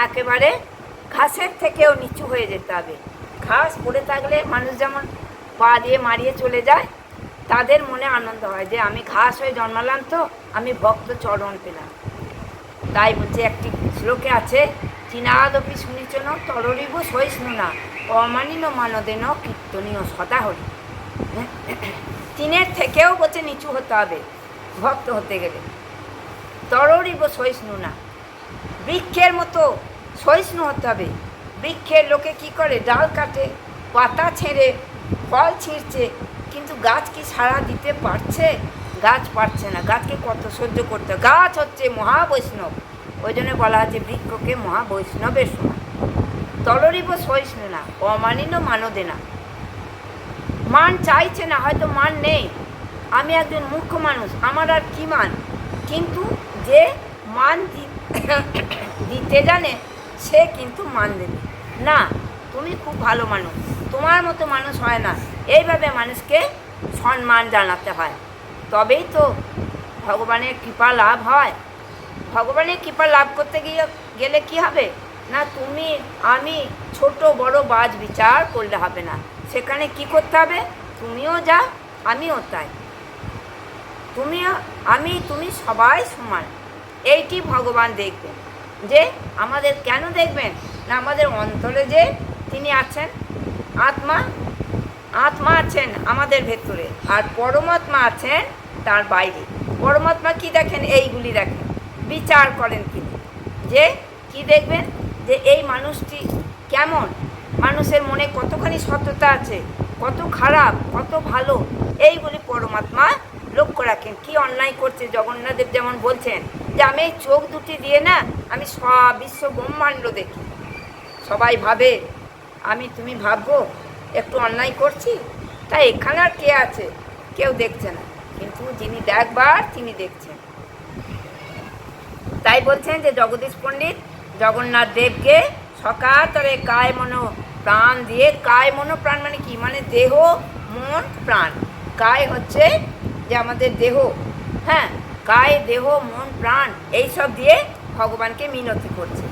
একেবারে ঘাসের থেকেও নিচু হয়ে যেতে হবে। ঘাস পড়ে থাকলে মানুষ যেমন পা দিয়ে মারিয়ে চলে যায়, তাদের মনে আনন্দ হয় যে আমি ঘাস হয়ে জন্মালাম, তো আমি ভক্ত চরণ পেলাম। তাই বলছে একটি শ্লোকে আছে, চীনাদপি শুনিচন তররিব সহিষ্ণু না, অমানিন মানদেন কীর্তনীয় সদা হরি। তিনের থেকেও বলছে নিচু হতে হবে ভক্ত হতে গেলে। তররিব সহিষ্ণু না, বৃক্ষের মতো সহিষ্ণু হতে হবে। বৃক্ষের লোকে কি করে, ডাল কাটে, পাতা ছেঁড়ে, ফল ছিঁড়ছে, কিন্তু গাছ কি সাড়া দিতে পারছে? গাছ পারছে না, গাছকে কত সহ্য করতে। গাছ হচ্ছে মহাবৈষ্ণব, ওই জন্য বলা হচ্ছে বৃক্ষকে মহাবৈষ্ণবের সমান। তররিব সহিষ্ণু না, অমানিন মানদে না, মান চাইছে না, হয়তো মান নেই, আমি একজন মূর্খ মানুষ, আমার আর কি মান, কিন্তু যে মান দিতে জানে সে কিন্তু মান দেবে না। তুমি খুব ভালো মানুষ, তোমার মতো মানুষ হয় না, এইভাবে মানুষকে সম্মান জানাতে হয়, তবেই তো ভগবানের কৃপা লাভ হয়। ভগবানের কৃপা লাভ করতে গেলে কি হবে না, তুমি আমি ছোট বড় বাজ বিচার করলে হবে না। সেখানে কি করতে হবে, তুমিও যা আমিও তাই, তুমি সবাই সমান। এইটি ভগবান দেখবেন। যে আমাদের কেন দেখবেন না, আমাদের অন্তরে যে তিনি আছেন, আত্মা আছেন আমাদের ভেতরে, আর পরমাত্মা আছেন তার বাইরে। পরমাত্মা কি দেখেন, এইগুলি দেখেন, বিচার করেন তিনি। যে কি দেখবেন, যে এই মানুষটি কেমন, মানুষের মনে কতখানি সততা আছে, কত খারাপ কত ভালো, এইগুলি পরমাত্মা লক্ষ্য রাখেন। কি অন্যায় করছে, জগন্নাথদেব যেমন বলছেন যে আমি এই চোখ দুটি দিয়ে না আমি সব বিশ্ব ব্রহ্মাণ্ড দেখি। সবাই ভাবে তুমি ভাববো একটু অন্যায় করছি, তাই এখানে আর কে আছে, কেউ দেখছে না, কিন্তু যিনি দেখবার তিনি দেখছেন। তাই বলছেন যে জগদীশ পণ্ডিত জগন্নাথ দেবকে সকাতরে কায় মনো প্রাণ দিয়ে, কায় মনো প্রাণ মানে কি, মানে দেহ মন প্রাণ। কায় হচ্ছে যে আমাদের দেহ, হ্যাঁ, কায় দেহ মন প্রাণ এইসব দিয়ে ভগবানকে মিনতি করছে,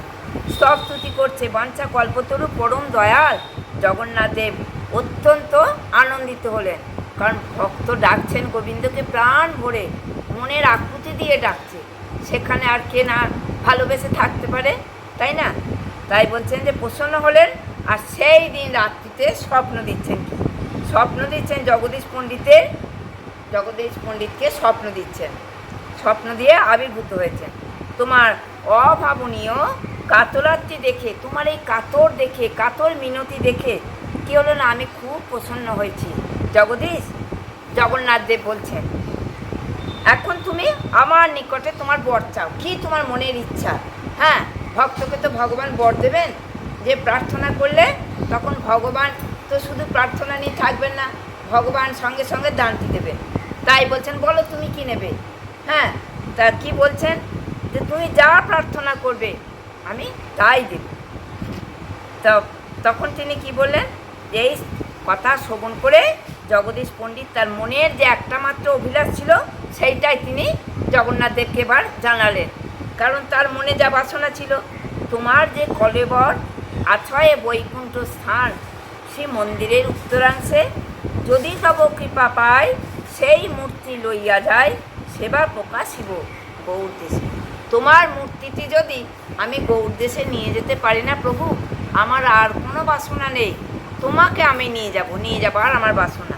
স্তব স্তুতি করছে। বাঞ্ছা কল্পতরু পরম দয়াল জগন্নাথ দেব অত্যন্ত আনন্দিত হলেন, কারণ ভক্ত ডাকছেন গোবিন্দকে প্রাণ ভরে, মনের আকুতি দিয়ে ডাকছে, সেখানে আর কে না ভালোবেসে থাকতে পারে, তাই না? তাই বলছেন যে প্রসন্ন হলেন। আর সেই দিন রাত্রিতে স্বপ্ন দিচ্ছেন, কি স্বপ্ন দিচ্ছেন, জগদীশ পণ্ডিতকে স্বপ্ন দিচ্ছেন, স্বপ্ন দিয়ে আবির্ভূত হয়েছেন। তোমার অভাবনীয় কাতরাত্রি দেখে, তোমার এই কাতর দেখে, কাতর মিনতি দেখে কি হলো না, আমি খুব প্রসন্ন হয়েছি। জগন্নাথ দেব বলছেন এখন তুমি আমার নিকটে তোমার বর চাও, কি তোমার মনের ইচ্ছা। হ্যাঁ, ভক্তকে তো ভগবান বর দেবেন, যে প্রার্থনা করলে তখন ভগবান তো শুধু প্রার্থনা নিয়ে থাকবেন না, ভগবান সঙ্গে সঙ্গে দানটি দেবেন। তাই বলছেন বলো তুমি কি নেবে। হ্যাঁ, তা কি বলছেন, যে তুমি যা প্রার্থনা করবে আমি তাই দেব। তো তখন তিনি কি বললেন, এই কথা শ্রবণ করে জগদীশ পণ্ডিত তার মনের যে একটা মাত্র অভিলাষ ছিল সেইটাই তিনি জগন্নাথ দেবকে এবার জানালেন। কারণ তার মনে যা বাসনা ছিল, তোমার যে কলেবর আছয়ে বৈকুণ্ঠ স্থান, সেই মন্দিরের উত্তরাংশে যদি তব কৃপা পাই, সেই মূর্তি লইয়া যায় সেবা প্রকাশিব গৌর দেশে। তোমার মূর্তিটি যদি আমি গৌর দেশে নিয়ে যেতে পারি না প্রভু, আমার আর কোনো বাসনা নেই, তোমাকে আমি নিয়ে যাব আর আমার বাসনা।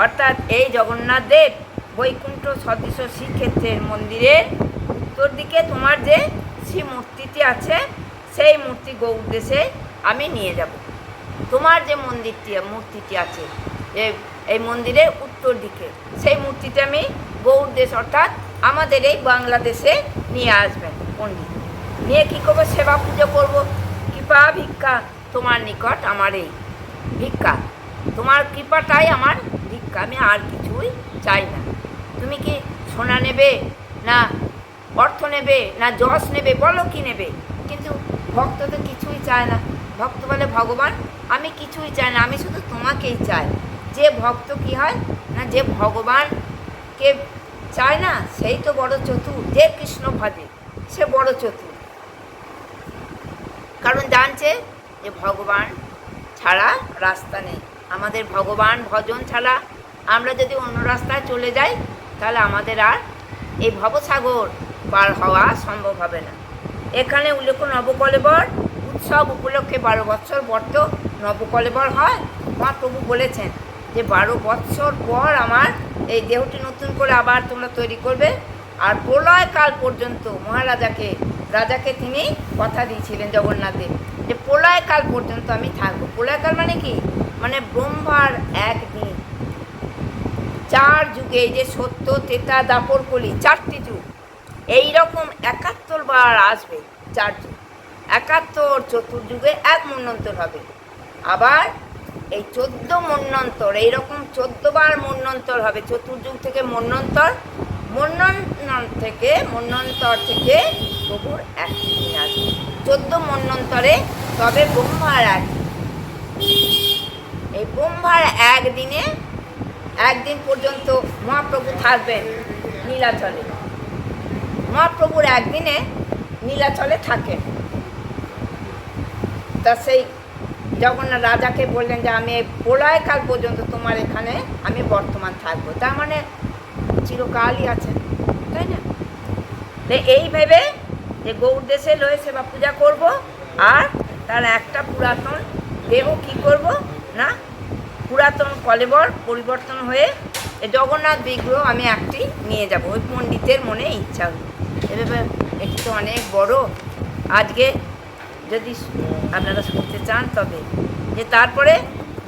অর্থাৎ এই জগন্নাথ দেব বৈকুণ্ঠ সদৃশ শ্রীক্ষেত্রের মন্দিরের উত্তর দিকে তোমার যে শ্রী মূর্তিটি আছে, সেই মূর্তি গৌর দেশে আমি নিয়ে যাব। তোমার যে মূর্তিটি আছে এই মন্দিরের উত্তর দিকে, সেই মূর্তিটা আমি গৌর দেশ অর্থাৎ আমাদের এই বাংলাদেশে নিয়ে আসবেন পণ্ডিত। নিয়ে কী করবো, সেবা পুজো করবো। কৃপা ভিক্ষা তোমার নিকট আমার এই ভিক্ষা, তোমার কৃপাটাই আমার ভিক্ষা, আমি আর কিছুই চাই না। তুমি কি সোনা নেবে না অর্থ নেবে না যশ নেবে, বলো কি নেবে। কিন্তু ভক্ত তো কিছুই চায় না। ভক্ত বলে ভগবান আমি কিছুই চাই না, আমি শুধু তোমাকেই চাই। যে ভক্ত কি হয় না, যে ভগবানকে চায় না সেই তো বড় চতুর। যে কৃষ্ণ ভাবে সে বড় চতুর, কারণ জানছে যে ভগবান ছাড়া রাস্তা নেই। আমাদের ভগবান ভজন ছাড়া আমরা যদি অন্য রাস্তায় চলে যাই, তাহলে আমাদের আর এই ভবসাগর পার হওয়া সম্ভব হবে না। এখানে উল্লেখ নবকলেবর উৎসব উপলক্ষে 12 বৎসর বর্ত নবকলেবর হয়। মহাপ্রভু বলেছেন যে 12 বৎসর পর আমার এই দেহটি নতুন করে আবার তোমরা তৈরি করবে। আর প্রলয়কাল পর্যন্ত রাজাকে তিনি কথা দিয়েছিলেন জগন্নাথদেব, যে প্রলয়কাল পর্যন্ত আমি থাকবো। প্রলয়কাল মানে কি, মানে ব্রহ্মার একদিন, 4 যুগে, এই যে সত্য তেতা দাপর কলি 4টি যুগ, এইরকম 71 বার আসবে 4 যুগ, 71 চতুর্যুগে 1 মন্বন্তর হবে। আবার এই 14 মন্বন্তর, এইরকম 14 বার মন্বন্তর হবে। চতুর্যুগ থেকে মন্বন্তর থেকে প্রভুর একদিন আসবে। 14 মন্বন্তরে, তবে ব্রহ্মার এক। এই ব্রহ্মার একদিন পর্যন্ত মহাপ্রভু থাকবেন নীলাচলে। মহাপ্রভুর একদিনে নীলাচলে থাকেন। তা সেই জগন্নাথ রাজাকে বললেন যে আমি প্রলয়কাল পর্যন্ত তোমার এখানে আমি বর্তমান থাকবো, তার মানে চিরকালই আছেন, তাই না? এই ভেবে যে গৌড় দেশে লয়ে সেবা পূজা করব, আর তার একটা পুরাতন দেহ কি করব না, পুরাতন কলেবর পরিবর্তন হয়ে জগন্নাথ বিগ্রহ আমি একটি নিয়ে যাব। ওই পণ্ডিতের মনে ইচ্ছা হল। এভাবে এটি তো অনেক বড়। আজকে যদি আপনারা শুনতে চান তবে যে তারপরে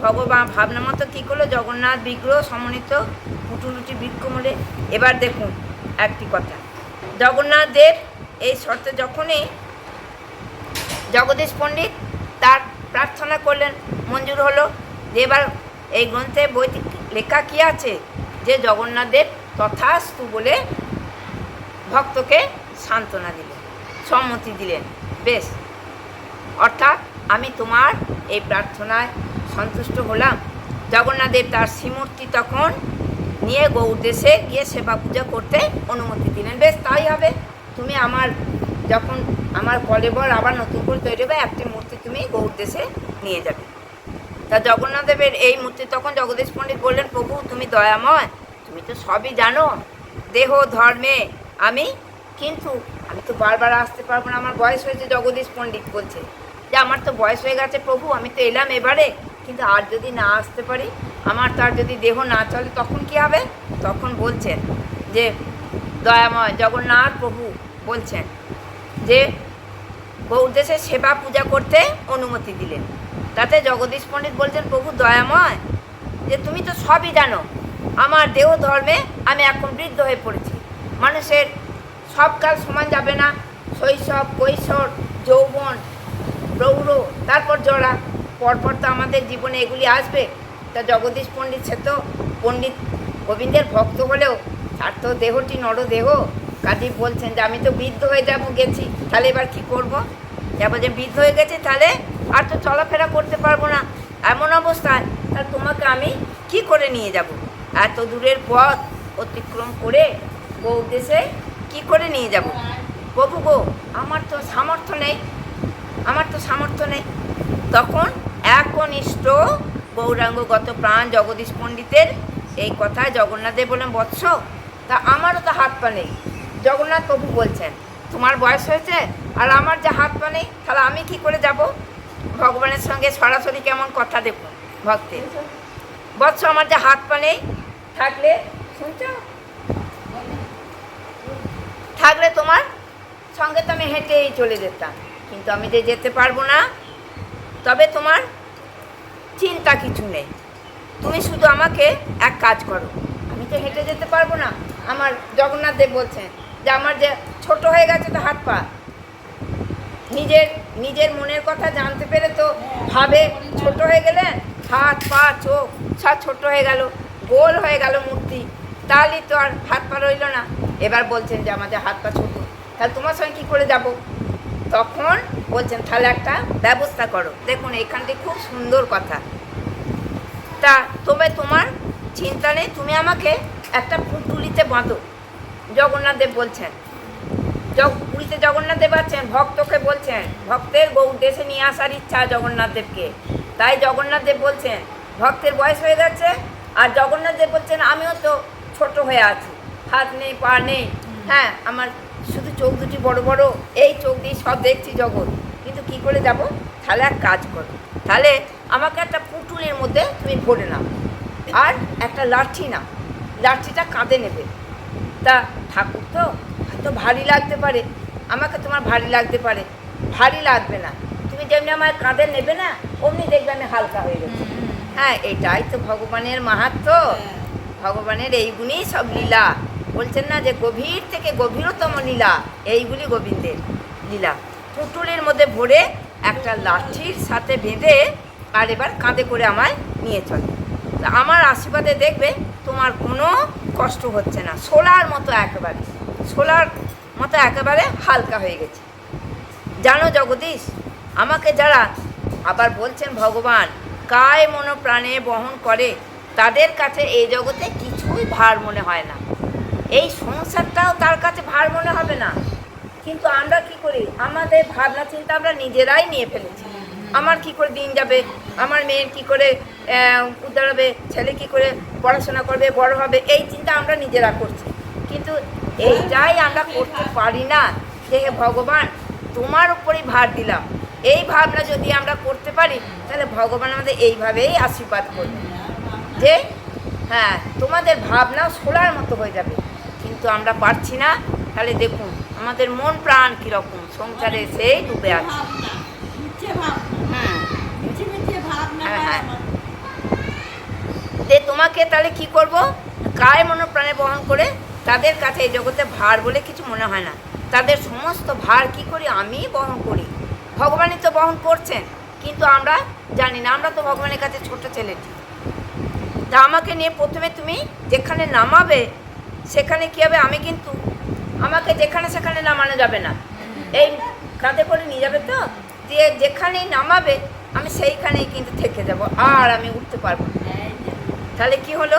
ভগবান ভাবনা মতো কী করলো, জগন্নাথ বিগ্রহ সমন্বিত পুটুলুটি বৃক্ষমূলে। এবার দেখুন একটি কথা, জগন্নাথ দেব এই শর্তে যখনই জগদীশ পণ্ডিত তার প্রার্থনা করলেন, মঞ্জুর হলো, যে এবার এই গ্রন্থে বইটি লেখা কী আছে, যে জগন্নাথ দেব তথাস্তু বলে ভক্তকে সান্ত্বনা দিলেন, সম্মতি দিলেন। বেশ, অর্থাৎ আমি তোমার এই প্রার্থনায় সন্তুষ্ট হলাম। জগন্নাথ দেব তার শ্রীমূর্তি তখন নিয়ে গৌড় দেশে গিয়ে সেবা পূজা করতে অনুমতি দিলেন। বেশ, তাই হবে। তুমি যখন আমার কলেবর আবার নতুন করে তৈরি হবে, একটি মূর্তি তুমি গৌড় দেশে নিয়ে যাবে। তা জগন্নাথ দেবের এই মূর্তি তখন জগদীশ পণ্ডিত বললেন, প্রভু তুমি দয়াময়, তুমি তো সবই জানো, দেহ ধর্মে কিন্তু আমি তো বারবার আসতে পারবো না, আমার বয়স হয়েছে। জগদীশ পণ্ডিত বলছে যে আমার তো বয়স হয়ে গেছে প্রভু, আমি তো এলাম এবারে, কিন্তু আর যদি না আসতে পারি, আমার তার যদি দেহ না চলে, তখন কি হবে? তখন বলছেন যে দয়াময় জগন্নাথ প্রভু বলছেন যে গৌড় দেশে সেবা পূজা করতে অনুমতি দিলেন। তাতে জগদীশ পণ্ডিত বলছেন, প্রভু দয়াময়, যে তুমি তো সবই জানো, আমার দেহ ধর্মে আমি এখন বৃদ্ধ হয়ে পড়েছি। মানুষের সব কাল সমান যাবে না, শৈশব, কৈশোর, যৌবন, প্রৌঢ়, তারপর জরা, পরপর তো আমাদের জীবনে এগুলি আসবে। তা জগদীশ পণ্ডিত সে তো পণ্ডিত গোবিন্দের ভক্ত হলেও তার তো দেহটি নরদেহ, কাজী বলছেন যে আমি তো বৃদ্ধ হয়ে গেছি, তাহলে এবার কি করব? যাবো যে বৃদ্ধ হয়ে গেছি, তাহলে আর তো চলাফেরা করতে পারবো না, এমন অবস্থায় তাহলে তোমাকে আমি কি করে নিয়ে যাব? এত দূরের পথ অতিক্রম করে গৌড় দেশে কী করে নিয়ে যাব? প্রভু গো, আমার তো সামর্থ্য নেই। তখন একনিষ্ঠ গৌরাঙ্গগত প্রাণ জগদীশ পণ্ডিতের এই কথায় জগন্নাথ দেব বললেন, বৎস, তা আমারও তো হাত পা নেই। জগন্নাথ প্রভু বলছেন, তোমার বয়স হয়েছে আর আমার যে হাত পা নেই, তাহলে আমি কি করে যাব? ভগবানের সঙ্গে সরাসরি কেমন কথা দেখুন ভক্তের। বৎস, আমার যে হাত পা নেই, থাকলে তোমার সঙ্গে তো আমি হেঁটেই চলে যেতাম, কিন্তু আমি যে যেতে পারবো না, তবে তোমার চিন্তা কিছু নেই। তুমি শুধু আমাকে এক কাজ করো, আমি তো হেঁটে যেতে পারবো না। আমার জগন্নাথ দেব বলছেন যে আমার যে ছোট হয়ে গেছে তো হাত পা, নিজের মনের কথা জানতে পেরে তো ভাবে ছোট হয়ে গেলেন, হাত পা চোখ সব ছোট হয়ে গেল, গোল হয়ে গেল মূর্তি, তাহলে তো আর হাত পা রইল না। এবার বলছেন যে আমাদের হাত পা ছোট, তাহলে তোমার সঙ্গে কী করে যাব? তখন বলছেন তাহলে একটা ব্যবস্থা করো। দেখুন এখানটি খুব সুন্দর কথা। তা তোমার চিন্তা নেই, তুমি আমাকে একটা পুঁটুলিতে বাঁধো। জগন্নাথ দেব বলছেন, পুরীতে জগন্নাথ দেব আছেন, ভক্তকে বলছেন, ভক্তের গৌড় দেশে নিয়ে আসার ইচ্ছা জগন্নাথ দেবকে। তাই জগন্নাথ দেব বলছেন, ভক্তের বয়স হয়ে গেছে, আর জগন্নাথ দেব বলছেন আমিও তো ছোট হয়ে আছি, হাত নেই পা নেই, হ্যাঁ আমার শুধু চোখ দুটি বড় বড়, এই চোখ দিয়ে সব দেখছি জগৎ, কিন্তু কি করে যাব? তাহলে এক কাজ করো, তাহলে আমাকে একটা পুটুলির মধ্যে তুমি ভরে নাও, আর একটা লাঠি নাও, লাঠিটা কাঁধে নেবে। তা ঠাকুর তো হয়তো ভারী লাগতে পারে, আমাকে তোমার ভারী লাগতে পারে, ভারী লাগবে না, তুমি যেমনি আমার কাঁধে নেবে না, অমনি দেখবে আমি হালকা হয়ে গেছি। হ্যাঁ, এটাই তো ভগবানের মাহাত্ম্য, ভগবানের এইগুলি সব লীলা। বলছেন না যে গভীর থেকে গভীরতম লীলা, এইগুলি গোবিন্দের লীলা। পুটুলির মধ্যে ভরে একটা লাঠির সাথে বেঁধে আর এবার কাঁধে করে আমায় নিয়ে চলে। আমার আশীর্বাদে দেখবে তোমার কোনো কষ্ট হচ্ছে না, সোলার মতো একেবারে হালকা হয়ে গেছে। জানো জগদীশ, আমাকে যারা আবার বলছেন ভগবান কায় মন প্রাণে বহন করে, তাদের কাছে এই জগতে কিছুই ভার মনে হয় না। এই সংসারটাও তার কাছে ভার মনে হবে না। কিন্তু আমরা কি করি, আমাদের ভাবনা চিন্তা আমরা নিজেরাই নিয়ে ফেলেছি। আমার কি করে দিন যাবে, আমার মেয়ের কি করে উদ্ধার হবে, ছেলে কি করে পড়াশোনা করবে, বড় হবে, এই চিন্তা আমরা নিজেরা করছি। কিন্তু এইটাই আমরা করতে পারি না যে হে ভগবান তোমার উপরেই ভার দিলাম। এই ভাবনা যদি আমরা করতে পারি তাহলে ভগবান আমাদের এইভাবেই আশীর্বাদ করবে যে হ্যাঁ তোমাদের ভাবনাও সোলার মতো হয়ে যাবে। কিন্তু আমরা পারছি না। তাহলে দেখুন আমাদের মন প্রাণ কীরকম সংসারে সেই ডুবে আছে। হ্যাঁ, তোমাকে তাহলে কি করব, কায় মন প্রাণে বহন করে, তাদের কাছে এই জগতে ভার বলে কিছু মনে হয় না। তাদের সমস্ত ভার কি করি, আমি বহন করি। ভগবানই তো বহন করছেন, কিন্তু আমরা জানি না। আমরা তো ভগবানের কাছে ছোট ছেলেটি। তা আমাকে নিয়ে প্রথমে তুমি যেখানে নামাবে সেখানে কী হবে, আমি কিন্তু আমাকে যেখানে সেখানে নামানো যাবে না। এই কাঁধে করে নিয়ে যাবে তো, দিয়ে যেখানেই নামাবে আমি সেইখানেই কিন্তু থেকে যাব, আর আমি উঠতে পারবো না। তাহলে কি হলো,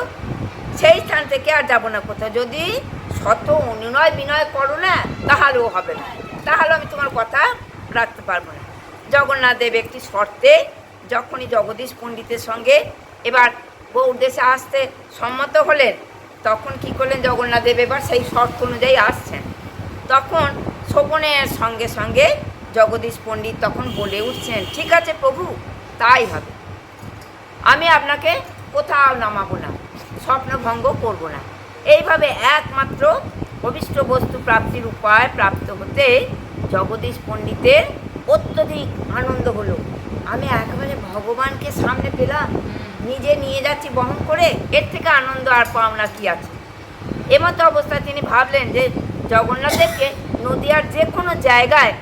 সেই স্থান থেকে আর যাবো না কোথাও। যদি শত অনুনয় বিনয় করো না তাহলেও হবে না, তাহলে আমি তোমার কথা রাখতে পারবো না। জগন্নাথ দেব একটি শর্তে যখনই জগদীশ পণ্ডিতের সঙ্গে এবার গৌড় দেশে আসতে সম্মত হলেন, তখন কি করলেন জগন্নাথ দেব, এবার সেই শর্ত অনুযায়ী আসছেন। তখন শোভনের সঙ্গে সঙ্গে জগদীশ পণ্ডিত তখন বলে উঠছেন, ঠিক আছে প্রভু, তাই হবে। আমি আপনাকে কোথাও নামাবো না, স্বপ্নভঙ্গ করব না। এইভাবে একমাত্র অভীষ্ট বস্তু প্রাপ্তির উপায় প্রাপ্ত হতে জগদীশ পণ্ডিতের অত্যধিক আনন্দ হলো। আমি একেবারে ভগবানকে সামনে পেলাম, নিজে নিয়ে যাচ্ছি বহন করে, এর থেকে আনন্দ আর পাওনা কি আছে। এমতো অবস্থায় তিনি ভাবলেন যে জগন্নাথদেবকে নদিয়ার যে কোনো জায়গায়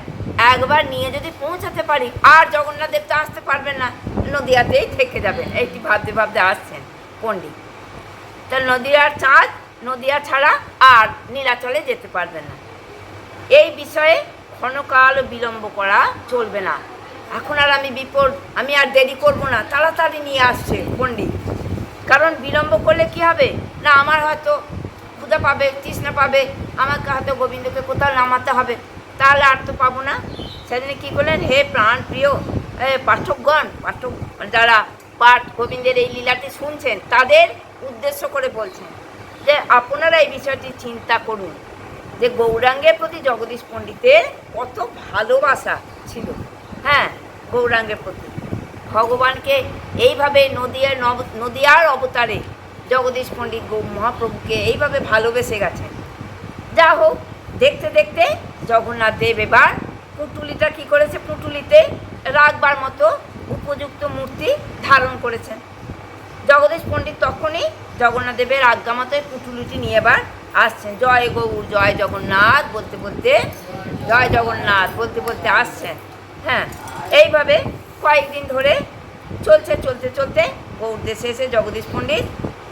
একবার নিয়ে যদি পৌঁছাতে পারি, আর জগন্নাথ দেব তো আসতে পারবেন না, নদিয়াতেই থেকে যাবেন। এইটি ভাবতে ভাবতে আসছেন পণ্ডিত। তা নদিয়ার চাঁদ, নদিয়া ছাড়া আর নীলাচলে যেতে পারবেন না। এই বিষয়ে ক্ষণকাল বিলম্ব করা চলবে না। এখন আর আমি আর দেরি করব না, তাড়াতাড়ি নিয়ে আসছে পণ্ডিত। কারণ বিলম্ব করলে কি হবে না, আমার হয়তো ক্ষুধা পাবে, তৃষ্ণা পাবে, আমাকে হয়তো গোবিন্দকে কোথাও নামাতে হবে, তাহলে আর তো পাবো না। সেদিনে কী করলেন, হে প্রাণ প্রিয় পাঠকগণ, যারা পাঠ গোবিন্দের এই লীলাটি শুনছেন তাদের উদ্দেশ্য করে বলছেন যে আপনারা এই বিষয়টি চিন্তা করুন যে গৌরাঙ্গের প্রতি জগদীশ পণ্ডিতের কত ভালোবাসা ছিল। হ্যাঁ, গৌরাঙ্গের প্রতি ভগবানকে এইভাবে নদিয়ার অবতারে জগদীশ পণ্ডিত মহাপ্রভুকে এইভাবে ভালোবেসে গেছেন। যা হোক, দেখতে দেখতে জগন্নাথ দেব এবার পুঁটুলিটা কী করেছে, পুঁটুলিতে রাখবার মতো উপযুক্ত মূর্তি ধারণ করেছেন। জগদীশ পণ্ডিত তখনই জগন্নাথ দেবের আজ্ঞা মতো পুঁটুলিটি নিয়ে এবার আসছেন। জয় গৌর জয় জগন্নাথ বলতে বলতে, জয় জগন্নাথ বলতে বলতে আসছেন। হ্যাঁ, এইভাবে কয়েকদিন ধরে চলতে চলতে গৌড় দেশে এসে জগদীশ পণ্ডিত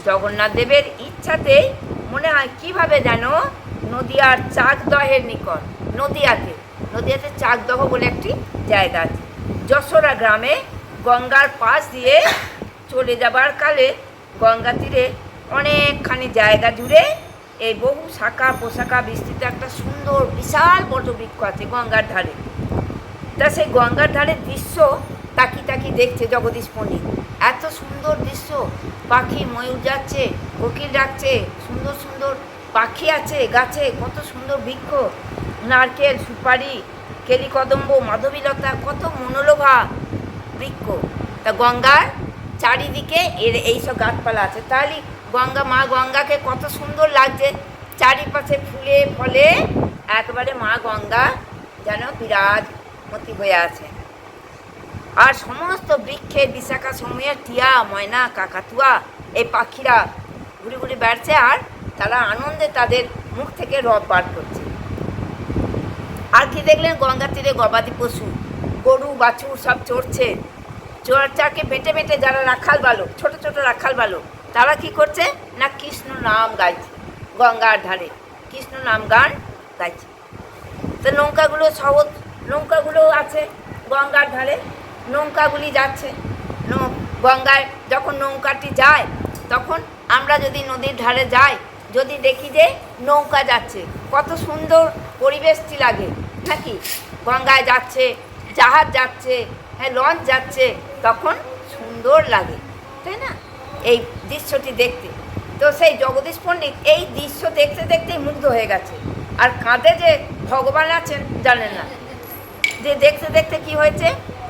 জগন্নাথ দেবের ইচ্ছাতেই মনে হয় কীভাবে যেন নদিয়ার চাকদহের নিকট, নদিয়াতে চাকদহ বলে একটি জায়গা আছে, যশোরা গ্রামে গঙ্গার পাশ দিয়ে চলে যাবার কালে গঙ্গা তীরে অনেকখানি জায়গা জুড়ে এই বহু শাখা পোশাখা বিস্তৃত একটা সুন্দর বিশাল বটবৃক্ষ আছে গঙ্গার ধারে। তা সেই গঙ্গার ধারের দৃশ্য তাকি দেখছে জগদীশ পণ্ডিত। এত সুন্দর দৃশ্য, পাখি ময়ূর যাচ্ছে, কোকিল ডাকছে, সুন্দর সুন্দর পাখি আছে গাছে, কত সুন্দর বৃক্ষ, নারকেল, সুপারি, কেলিকদম্ব, মাধবীলতা, কত মনোলোভা বৃক্ষ। তা গঙ্গার চারিদিকে এইসব গাছপালা আছে। তাহলে মা গঙ্গাকে কত সুন্দর লাগছে, চারিপাশে ফুলে ফলে একবারে মা গঙ্গা যেন বিরাজমতী হয়ে আছে। আর সমস্ত বৃক্ষের বিশাখা সমূহের টিয়া, ময়না, কাকাতুয়া এই পাখিরা ঘুরে ঘুরে বেড়াচ্ছে, আর তারা আনন্দে তাদের মুখ থেকে রব বার করছে। আর কি দেখলেন, গঙ্গা তীরে গবাদি পশু, গরু বাছুর সব চড়ছে। চোরচাকে বেটে বেটে যারা রাখাল বালক, ছোট ছোট রাখাল বালক, তারা কি করছে না কৃষ্ণ নাম গাইছে, গঙ্গার ধারে কৃষ্ণ নাম গান গাইছে। তো নৌকাগুলো সহজ নৌকাগুলো আছে গঙ্গার ধারে, নৌকাগুলি যাচ্ছে। গঙ্গায় যখন নৌকাটি যায় তখন আমরা যদি নদীর ধারে যাই, যদি দেখি যে নৌকা যাচ্ছে, কত সুন্দর পরিবেশটি লাগে নাকি? গঙ্গায় যাচ্ছে, জাহাজ যাচ্ছে, হ্যাঁ লঞ্চ যাচ্ছে, তখন সুন্দর লাগে, তাই না এই দৃশ্যটি দেখতে? তো সেই জগদীশ পণ্ডিত এই দৃশ্য দেখতে দেখতেই মুগ্ধ হয়ে গেছে। আর কাঁধে যে ভগবান আছেন জানেন না, যে দেখতে দেখতে কি হয়েছে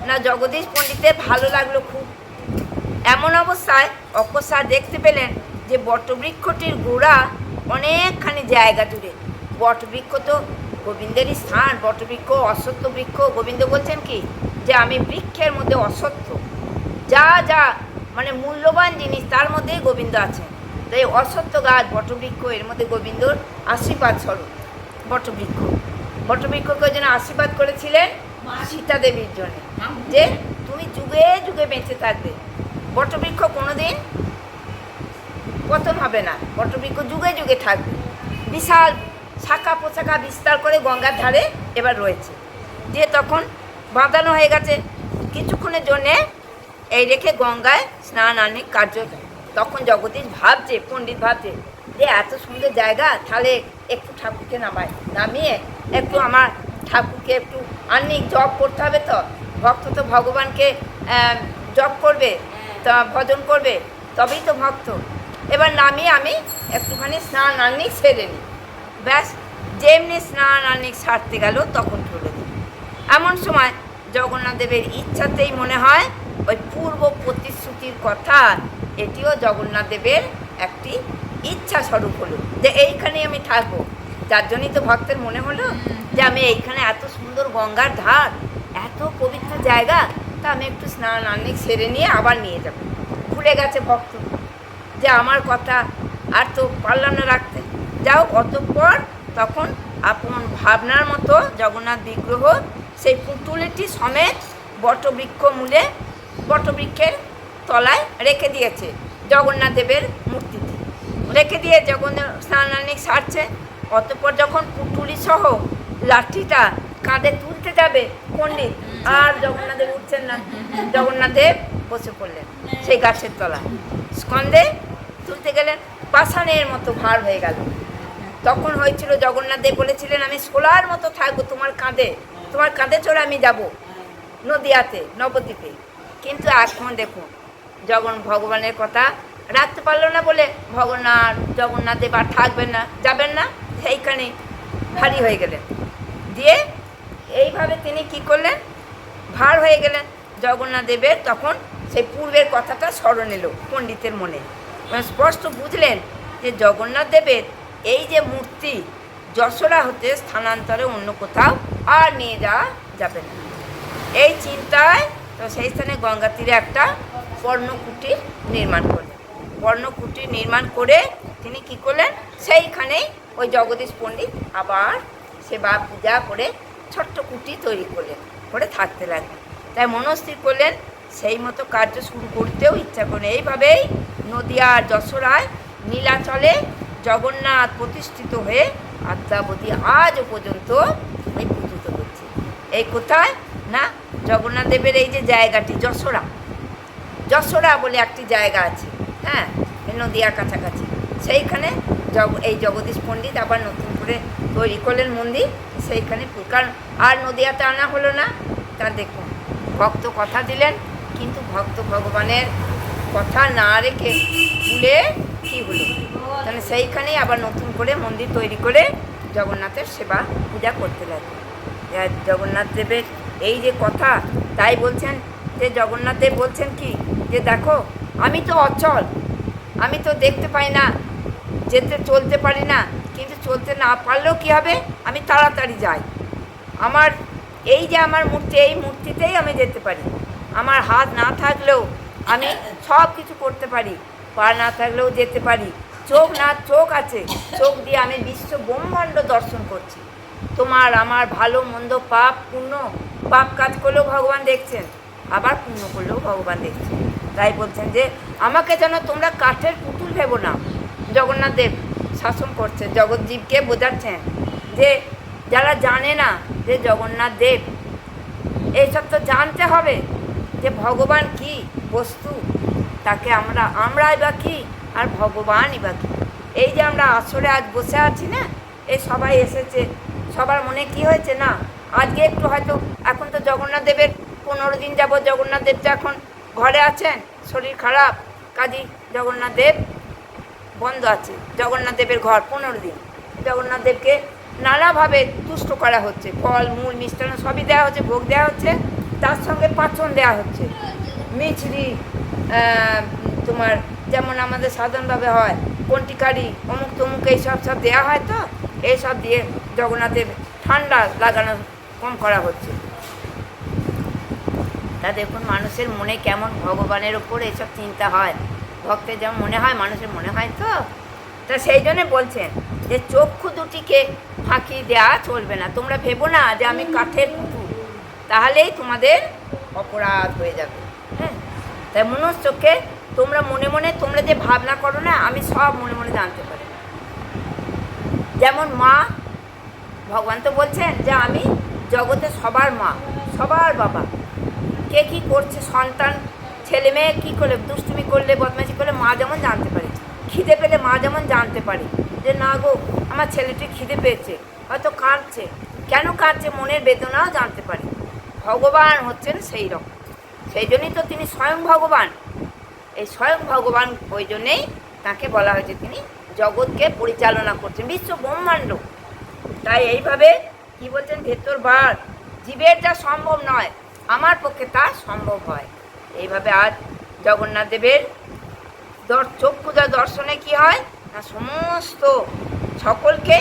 না, জগদীশ পণ্ডিতের ভালো লাগলো খুব। এমন অবস্থায় অক্ষর স্যার দেখতে পেলেন যে বটবৃক্ষটির গোড়া অনেকখানি জায়গা জুড়ে। বটবৃক্ষ তো গোবিন্দেরই স্থান, বটবৃক্ষ অশ্বত্থ বৃক্ষ। গোবিন্দ বলছেন কি যে আমি বৃক্ষের মধ্যে অশ্বত্থ, যা যা মানে মূল্যবান জিনিস তার মধ্যেই গোবিন্দ আছেন। তাই অশ্বত্থ গাছ, বটবৃক্ষ, এর মধ্যে গোবিন্দর আশীর্বাদ স্বরূপ বটবৃক্ষ। বটবৃক্ষকে যেন আশীর্বাদ করেছিলেন সীতা দেবীর জন্য, যে তুমি যুগে যুগে বেঁচে থাকবে। বটবৃক্ষ কোনোদিন পতন হবে না, বটবৃক্ষ যুগে যুগে থাকবে। বিশাল শাখা পোশাখা বিস্তার করে গঙ্গার ধারে এবার রয়েছে, দিয়ে তখন বাঁধানো হয়ে গেছে। কিছুক্ষণের জন্যে এই রেখে গঙ্গায় স্নান আনি কার্য। তখন জগদীশ ভাবছে, পণ্ডিত ভাবছে যে এত সুন্দর জায়গা, তাহলে একটু ঠাকুরকে নামিয়ে একটু আমার ঠাকুরকে একটু আহ্নিক জপ করতে হবে। তো ভক্ত তো ভগবানকে জপ করবে, তা ভজন করবে, তবেই তো ভক্ত। এবার নামিয়ে আমি একটুখানি স্নান আহ্নিক সেরে নিই। ব্যাস, যেমনি স্নান আহ্নিক সারতে গেল তখন চলে দিই। এমন সময় জগন্নাথ দেবের ইচ্ছাতেই মনে হয় ওই পূর্ব প্রতিশ্রুতির কথা, এটিও জগন্নাথ দেবের একটি ইচ্ছা স্বরূপ হলো যে এইখানে আমি থাকবো। যার জন্যই তো ভক্তের মনে হলো যে আমি এইখানে, এত সুন্দর গঙ্গার ধার, এত পবিত্র জায়গা, তা আমি একটু স্নান আহ্নিক সেরে নিয়ে আবার নিয়ে যাব। ভুলে গেছে ভক্ত যে আমার কথা আর তো পারলাম না রাখতে। যাও, অতঃপর তখন আপন ভাবনার মতো জগন্নাথ বিগ্রহ সেই পুতুলিটি সমেত বটবৃক্ষ মূলে, বটবৃক্ষের তলায় রেখে দিয়েছে জগন্নাথ দেবের মূর্তিটি। রেখে দিয়ে জগন্নাথ স্নান আহ্নিক সারছে। অতঃপর যখন পুতুলি সহ লাঠিটা কাঁধে তুলতে যাবে পণ্ডিত, আর জগন্নাথ দেব উঠছেন না, জগন্নাথ দেব বসে পড়লেন সেই গাছের তলায়। স্কন্ধে তুলতে গেলেন, পাষাণের মতো ভার হয়ে গেল। তখন হয়েছিল জগন্নাথ দেব বলেছিলেন আমি সোলার মতো থাকবো তোমার কাঁধে, তোমার কাঁধে চড়ে আমি যাব নদিয়াতে, নবদ্বীপে। কিন্তু এখন দেখুন ভগবানের কথা রাখতে পারলো না বলে জগন্নাথ দেব আর থাকবেন না, যাবেন না, সেইখানেই ভারী হয়ে গেলেন। দিয়ে এইভাবে তিনি কি করলেন, ভার হয়ে গেলেন। জগন্নাথ দেবের তখন সেই পূর্বের কথাটা স্মরণ এলো পণ্ডিতের মনে। স্পষ্ট বুঝলেন যে জগন্নাথ দেবের এই যে মূর্তি যশোরা হতে স্থানান্তরে অন্য কোথাও আর নিয়ে যাওয়া যাবে না। এই চিন্তায় তো সেই স্থানে গঙ্গা তীরে একটা পর্ণকুটির নির্মাণ করলেন। পর্ণকুটির নির্মাণ করে তিনি কি করলেন, সেইখানেই ওই জগদীশ পণ্ডিত আবার সেবা পূজা করে ছোট্ট কুটি তৈরি করলেন, করে থাকতে লাগলেন। তাই মনস্থির করলেন সেই মতো কার্য শুরু করতেও ইচ্ছা করলেন। এইভাবেই নদিয়ার যশোরায় নীলাচলে জগন্নাথ প্রতিষ্ঠিত হয়ে আদ্যাবধি আজও পর্যন্ত এই পূজিত হচ্ছে। এই কোথায় না, জগন্নাথ দেবের এই যে জায়গাটি যশোরা বলে একটি জায়গা আছে, হ্যাঁ, নদিয়ার কাছাকাছি। সেইখানে এই জগদীশ পণ্ডিত আবার নতুন করে তৈরি করলেন মন্দির, সেইখানে। কারণ আর নদিয়াতে আনা হলো না। তা দেখুন, ভক্ত কথা দিলেন, কিন্তু ভক্ত ভগবানের কথা না রেখে ভুলে কী হলো, তাহলে সেইখানেই আবার নতুন করে মন্দির তৈরি করে জগন্নাথের সেবা পূজা করতে লাগবে। জগন্নাথ দেবের এই যে কথা, তাই বলছেন যে জগন্নাথ দেব বলছেন কি যে দেখো আমি তো অচল, আমি তো দেখতে পাই না, চলতে পারি না, কিন্তু চলতে না পারলেও কী হবে, আমি তাড়াতাড়ি যাই। আমার এই যে আমার মূর্তি, এই মূর্তিতেই আমি যেতে পারি। আমার হাত না থাকলেও আমি সব কিছু করতে পারি, পা না থাকলেও যেতে পারি, চোখ আছে, চোখ দিয়ে আমি বিশ্ব ব্রহ্মাণ্ড দর্শন করছি। তোমার আমার ভালো মন্দ পাপ পুণ্য, পাপ কাজ করলেও ভগবান দেখছেন, আবার পুণ্য করলেও ভগবান দেখছেন। তাই বলছেন যে আমাকে যেন তোমরা কাঠের পুতুল ভেবো না। জগন্নাথ দেব শাসন করছেন, জগৎজীবকে বোঝাচ্ছেন যে যারা জানে না যে জগন্নাথ দেব এইসব তো জানতে হবে যে ভগবান কি বস্তু, তাকে আমরাই বা কি, আর ভগবানই বা কি। এই যে আমরা আসরে আজ বসে আছি না, এই সবাই এসেছে, সবার মনে কি হয়েছে না, আজকে একটু হয়তো, এখন তো জগন্নাথ দেবের 15 দিন যাবৎ জগন্নাথ দেব তো এখন ঘরে আছেন, শরীর খারাপ, কাজী জগন্নাথ দেব বন্ধ আছে। জগন্নাথ দেবের ঘর 15 দিন জগন্নাথ দেবকে নানাভাবে তুষ্ট করা হচ্ছে, ফল মূল মিষ্টান্ন সবই দেওয়া হচ্ছে, ভোগ দেওয়া হচ্ছে, তার সঙ্গে পাচন দেওয়া হচ্ছে, মিছরি, তোমার যেমন আমাদের সাধারণভাবে হয় কন্টিকারি অমুক তমুক এইসব সব দেওয়া হয়, তো এইসব দিয়ে জগন্নাথের ঠান্ডা লাগানো কম করা হচ্ছে। তা দেখুন মানুষের মনে কেমন ভগবানের ওপর এইসব চিন্তা হয়, ভক্তের যেমন মনে হয় মানুষের মনে হয়, তো তা সেই জন্যে বলছেন যে চক্ষু দুটিকে ফাঁকি দেওয়া চলবে না। তোমরা ভেবো না যে আমি কাঠের পুতুল, তাহলেই তোমাদের অপরাধ হয়ে যাবে। হ্যাঁ, তাই মনুষ্যকে তোমরা মনে মনে তোমরা যে ভাবনা করো না, আমি সব মনে মনে জানতে পারি। যেমন মা, ভগবান তো বলছেন যে আমি জগতে সবার মা, সবার বাবা। কে কী করছে, সন্তান ছেলে মেয়ে কী করলে, দুষ্টুমি করলে বদমাইশি করলে মা যেমন জানতে পারে, খিদে পেলে মা যেমন জানতে পারে যে না গো আমার ছেলেটি খিদে পেয়েছে, হয়তো কাঁদছে, কেন কাঁদছে মনের বেদনাও জানতে পারে। ভগবান হচ্ছেন সেই রকম, সেই জন্যই তো তিনি স্বয়ং ভগবান। এই স্বয়ং ভগবান, ওই জন্যেই তাকে বলা হয়েছে তিনি জগৎকে পরিচালনা করছেন, বিশ্ব ব্রহ্মাণ্ড। তাই এইভাবে কি বলছেন, ভেতর বার জীবের যা সম্ভব নয় আমার পক্ষে তা সম্ভব হয়। এইভাবে আজ জগন্নাথ দেবের চক্ষুদা দর্শনে কি হয় না, সমস্ত সকলকে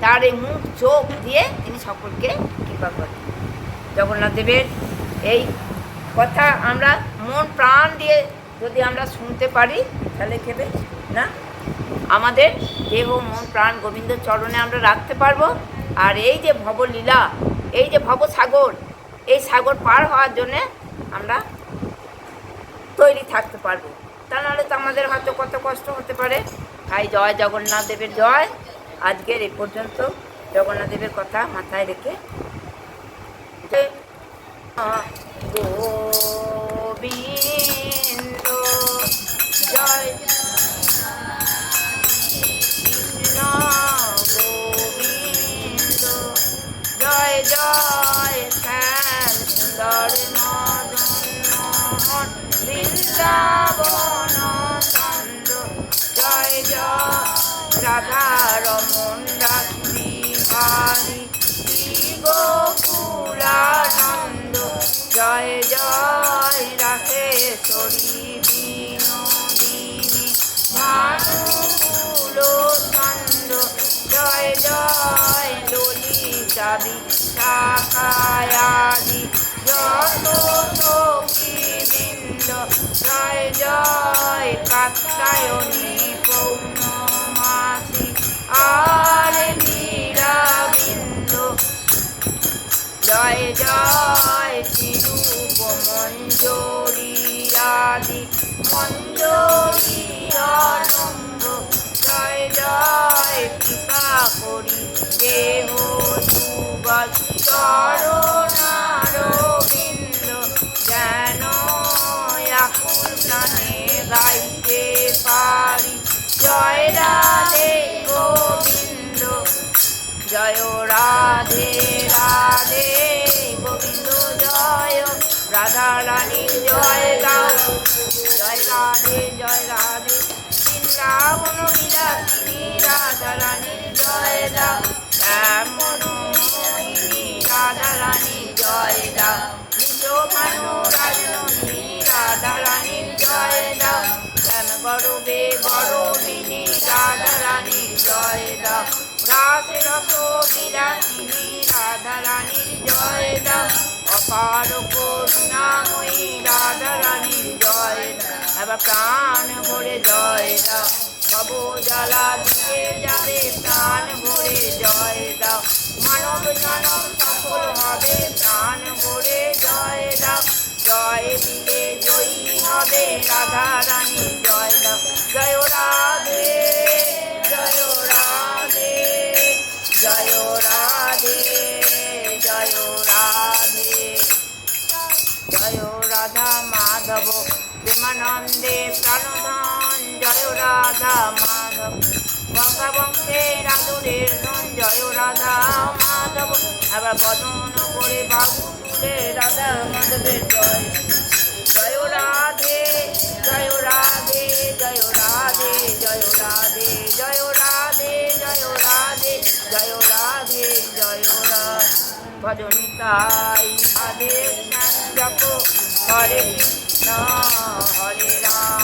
তার এই মুখ চোখ দিয়ে তিনি সকলকে কৃপা করেন। জগন্নাথ দেবের এই কথা আমরা মন প্রাণ দিয়ে যদি আমরা শুনতে পারি, তাহলে খেবে না আমাদের দেহ মন প্রাণ গোবিন্দ চরণে আমরা রাখতে পারবো। আর এই যে ভবলীলা, এই যে ভবসাগর, এই সাগর পার হওয়ার জন্যে আমরা তৈরি থাকতে পারবো, তা নাহলে তো আমাদের হয়তো কত কষ্ট হতে পারে। তাই জয় জগন্নাথ দেবের জয়। আজকের এ পর্যন্ত জগন্নাথ দেবের কথা মাথায় রেখে গোবিন্দ জয় কৃষ্ণ গোবিন্দ জয় জয় শ্যাম সুন্দর মদন বৃন্দাবন চন্দ্র জয় জয় রাধা রমন রাত্রি গোকুলানন্দ জয় জয় রাধেশ্বরী বিনোদিনী ভানুকুল চন্দ্র জয় জয় ললিতা বিশাখায়াদি যত সখীবৃন্দ জয় জয় কাত্যায়নী পৌর্ণমাসী আর মীরাবিন্দ জয় জয় শ্রীরূপ মঞ্জরী আদি মঞ্জরী অলম্ব জয় জয় কৃপা করি দেহ যুগল চরণারবিন্দ যেন আকুল প্রাণে গাইতে পারি জয় রাধে গোবিন্দ জয় রাধে রাধে গোবিন্দ জয় রাধা রানী জয় গাও জয় রাধে বৃন্দাবন বিলাসিনী রাধা রানী জয় দাও শ্যামন মোহিনী রাধা রানী জয় দাও বিশ্বভানু রাজনী রাধা রানী জয় দাও শ্যাম গরবে গরবিনী রাধা রানী জয় দাও রাস রস বিলাসিনী রাধা রানী জয় দাও অপার করুণাময়ী রাধা রানী জয় দাও এবার প্রাণ ভরে জয় দাও সব জ্বালা দিয়ে যাবে প্রাণ ভরে জয় দাও মানব জনম সফল হবে প্রাণ ভরে জয় দাও জয় দিলে জয়ী হবে রাধা রানী জয় দাও জয় রাধে জয় রাধে জয় রাধে জয় রাধে মাধব প্রেমানন্দে প্রাণধন জয় রাধা মাধব গঙ্গা বংশে রাধুরের ধন জয় রাধা মাধব আবার বদন করে বাবু তুলে রাধা মাধবের জয় জয় রাধে জয় রাধে জয় রাধে জয় রাধে জয় রাধে জয় রাধে জয় রাধে জয় রাধে ভজনিতাই রাধে শ্যাম জপ হরে কৃষ্ণ হরে রাম।